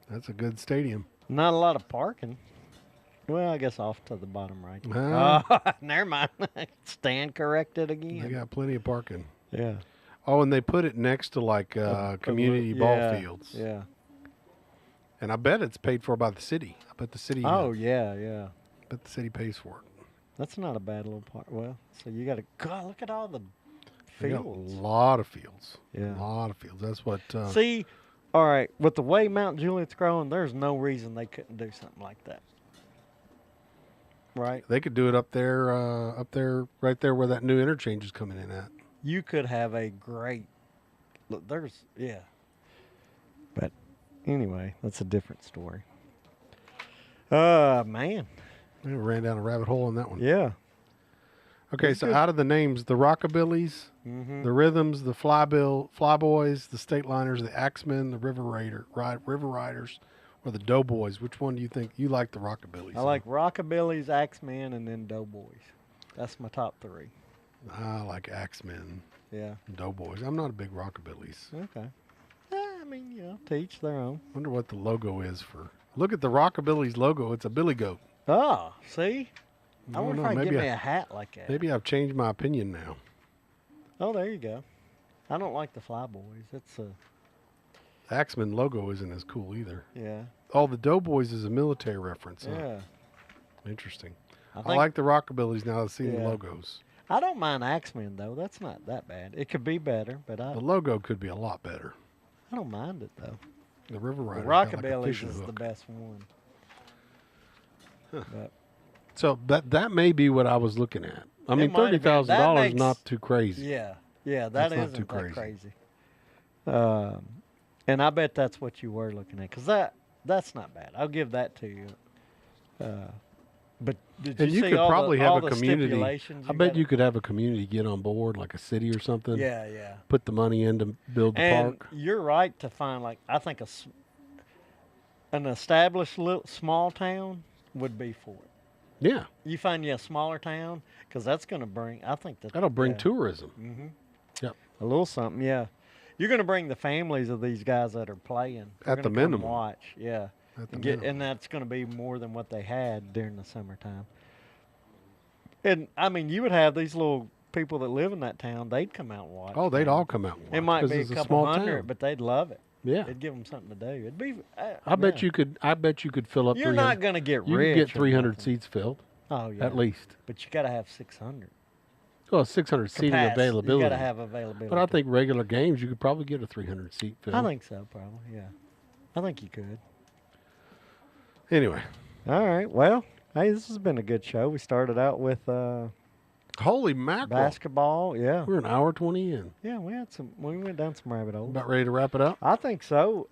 that's a good stadium. Not a lot of parking. Well, I guess off to the bottom right. Ah. Oh, never mind. Stand corrected They again. got plenty of parking. Yeah. Oh, and they put it next to like community ball yeah, fields. Yeah. And I bet it's paid for by the city. I bet the city. Oh yeah, yeah. I bet the city pays for it. That's not a bad little park. Well, so you got to God. Look at all the They got fields. a lot of fields. Yeah. A lot of fields. That's what. See, all right, with the way Mount Juliet's growing, there's no reason they couldn't do something like that. Right? They could do it up there, right there where that new interchange is coming in at. You could have a great look. Yeah. But anyway, that's a different story. Man. We ran down a rabbit hole on that one. Yeah. Okay, It's so good. out of the names, the Rockabillys, Mm-hmm. the Rhythms, the Flyboys, the State Liners, the Axemen, the River Riders, or the Doughboys. Which one do you think you like? The Rockabillys? I like Rockabillys, Axemen, and then Doughboys. That's my top 3. I like Axemen, Yeah. and Doughboys. I'm not a big Rockabillys. Okay. I mean, to each their own. Wonder what the logo is for. Look at the Rockabillys logo. It's a billy goat. Oh, see? I don't wonder know, if I can maybe get me a hat like that. Maybe I've changed my opinion now. Oh, there you go. I don't like the Flyboys. It's The Axemen logo isn't as cool either. yeah. Oh, the Doughboys is a military reference. Huh? Yeah. Interesting. I I think like the Rockabillys now I've seen the Yeah. logos. I don't mind Axemen though. That's not that bad. It could be better, but The logo could be a lot better. I don't mind it though. The River The Riders got like a Rockabillys fishing is the hook. best one. But So that may be what I was looking at. I mean, might have been. $30,000 That makes- not too crazy. yeah, that That's not isn't too that crazy. crazy. And I bet that's what you were looking at, because that's not bad. I'll give that to you. But did And you you see could all probably the, have all a the community. stipulations I bet gotta- you could have a community get on board, like a city or something. Yeah, yeah. Put the money in to build the And park. you're right to find, like, I think an established little small town would be for it. Yeah, You find you a smaller town, because that's going to bring, I think that'll bring yeah. tourism. Mm-hmm. Yep. A little something, yeah. You're going to bring the families of these guys that are playing. They're At the gonna come minimum. watch, yeah. At the And, minimum. and that's going to be more than what they had during the summertime. And, I mean, you would have these little people that live in that town, they'd come out and watch. Oh, they'd man. all come out and watch. It might 'cause be a it's couple small hundred, town. but they'd love it. Yeah, It'd give them something to do. It'd be. I bet yeah. you could. I bet you could fill up. You're 300. not going to get You rich. could get or 300 nothing. seats filled Oh yeah. at least. But you got to have 600. Well, 600 seating Capacity. availability. You got to have availability. But I think regular games, you could probably get a 300 seat fill. I think so. Probably. Yeah. I think you could. Anyway, All right. Well, hey, this has been a good show. We started out with holy mackerel! basketball. Yeah. We're an hour 20 in. Yeah. We went down some rabbit holes. About ready to wrap it up. I think so.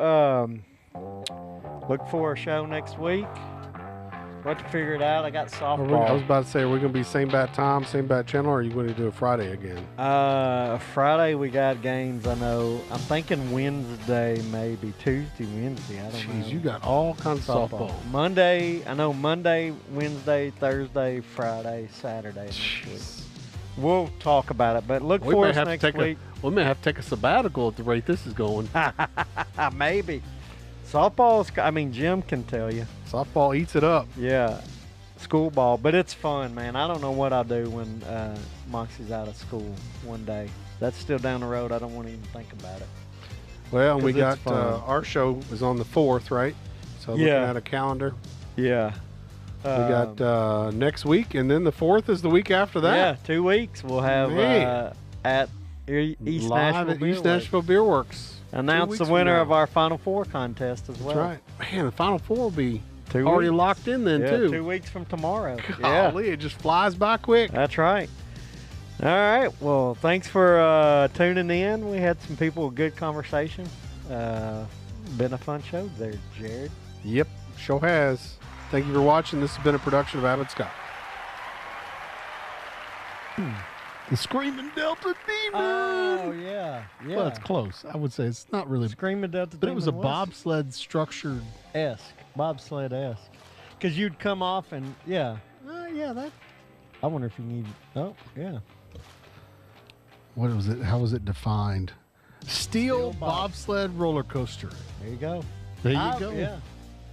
Look for a show next week. We'll have to figure it out. I got I was softball. about to say, are we going to be same bat time, same bat channel, or are you going to do a Friday again? Friday we got games. I know. I'm thinking Wednesday, maybe Tuesday, Wednesday. I don't know. Jeez, you got all kinds of softball. Monday. I know Monday, Wednesday, Thursday, Friday, Saturday next week. We'll talk about it, but look We for may us have to next take week. we may have to take a sabbatical at the rate this is going. Maybe. Softball's. I mean, Jim can tell you. Softball eats it up. Yeah, school ball, but it's fun, man. I don't know what I'll do when Moxie's out of school one day. That's still down the road. I don't want to even think about it. Well, and we 'Cause got it's fun. our show is on the 4th, right? So looking Yeah. at a calendar, Yeah. we got next week, and then the 4th is the week after that. Yeah, 2 weeks. We'll have Man. at East Live Nashville at Beer East Works. Nashville Beer Works. 2 Announce weeks the from winner now. of our Final Four contest as well. That's right. Man, the Final Four will be 2 already weeks. locked in then, Yeah, too. 2 weeks from tomorrow. Yeah, Golly, it just flies by quick. that's right. All right. Well, thanks for tuning in. We had some people with good conversation. Been a fun show there, Jared. Yep, show has. Thank you for watching. This has been a production of Abbott Scott. The Screaming Delta Demon. Oh yeah, yeah. Well, it's close. I would say it's not really, Screaming Delta but it was a Demon bobsled structured. esque, bobsled esque. Because you'd come off and yeah, that. I wonder if you need. Oh yeah. What was it? How was it defined? Steel Steel bobsled roller coaster. There you go. There you Ah, go. Yeah.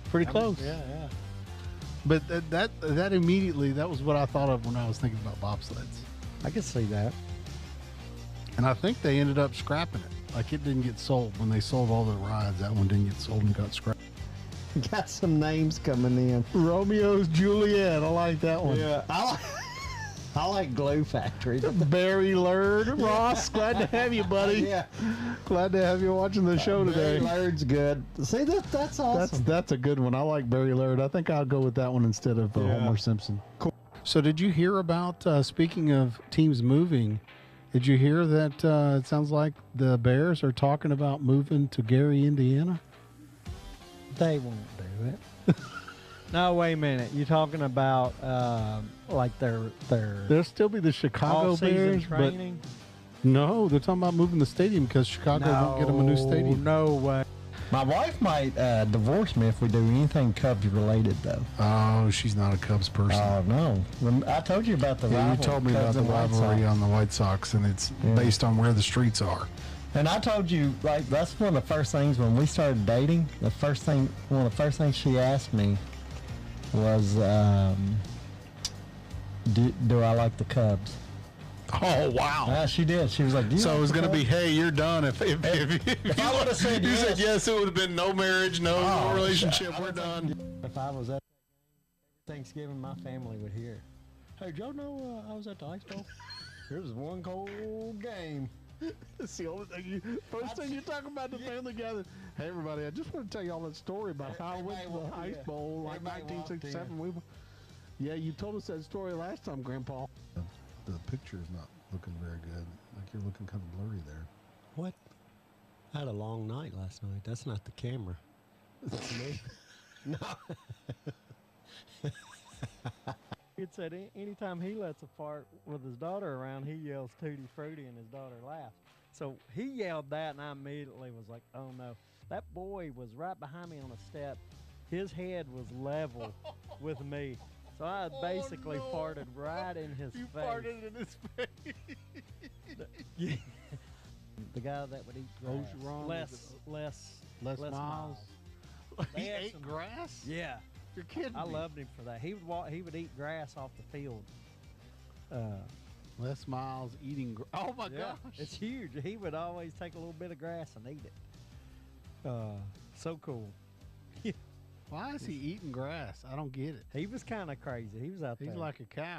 Pretty close. Yeah, yeah. But that immediately, that was what I thought of when I was thinking about bobsleds. I can see that. And I think they ended up scrapping it. Like, it didn't get sold. When they sold all the rides, that one didn't get sold and got scrapped. got some names coming in. Romeo's Juliet. I like that one. Yeah, I like Glue Factory. Barry Lurd. Ross, glad to have you, buddy. Yeah, Glad to have you watching the show today. Barry Lurd's good. See, that's awesome. That's a good one. I like Barry Lurd. I think I'll go with that one instead of Homer Simpson. Cool. So did you hear about, speaking of teams moving, did you hear that it sounds like the Bears are talking about moving to Gary, Indiana? They won't do it. No, wait a minute. You're talking about like their There'll still be the Chicago off-season Bears, training? but no, they're talking about moving the stadium because Chicago won't get them a new stadium. No way. My wife might divorce me if we do anything Cubs related, though. Oh, she's not a Cubs person. Oh no! I told you about the Yeah, you rival told me Cubs about the and White rivalry Sox. on the White Sox, and it's based on where the streets are. And I told you, like, that's one of the first things when we started dating. One of the first things she asked me was, "Do I like the Cubs?" Oh wow! She did. She was like, So it was going to be, hey, you're done. If I would have said you yes. said yes, it would have been no marriage, no relationship. We're done. If I was at Thanksgiving, my family would hear. Hey, did y'all know I was at the ice bowl? It was one cold game. It's the only thing first thing you talk about the family gathering. Hey, everybody, I just want to tell you all that story about how I went to the Ice Bowl like Everybody walked 1967. Yeah, you told us that story last time, Grandpa. The picture is not looking very good. Like you're looking kind of blurry there. What? I had a long night last night. That's not the camera. That's me. No. It said anytime he lets a fart with his daughter around, he yells Tutti Frutti and his daughter laughs. So he yelled that and I immediately was like, oh no. That boy was right behind me on a step. His head was level with me. So I basically farted right in his face. You farted in his face. The guy that would eat Rose grass. wrong. Less miles. They He had ate some- grass? Yeah. You're kidding I me. loved him for that. He would eat grass off the field. Les Miles eating. Oh my Yeah, gosh. it's huge. He would always take a little bit of grass and eat it. So cool. Why is he eating grass? I don't get it. He was kind of crazy. He was out there. He's like a cow.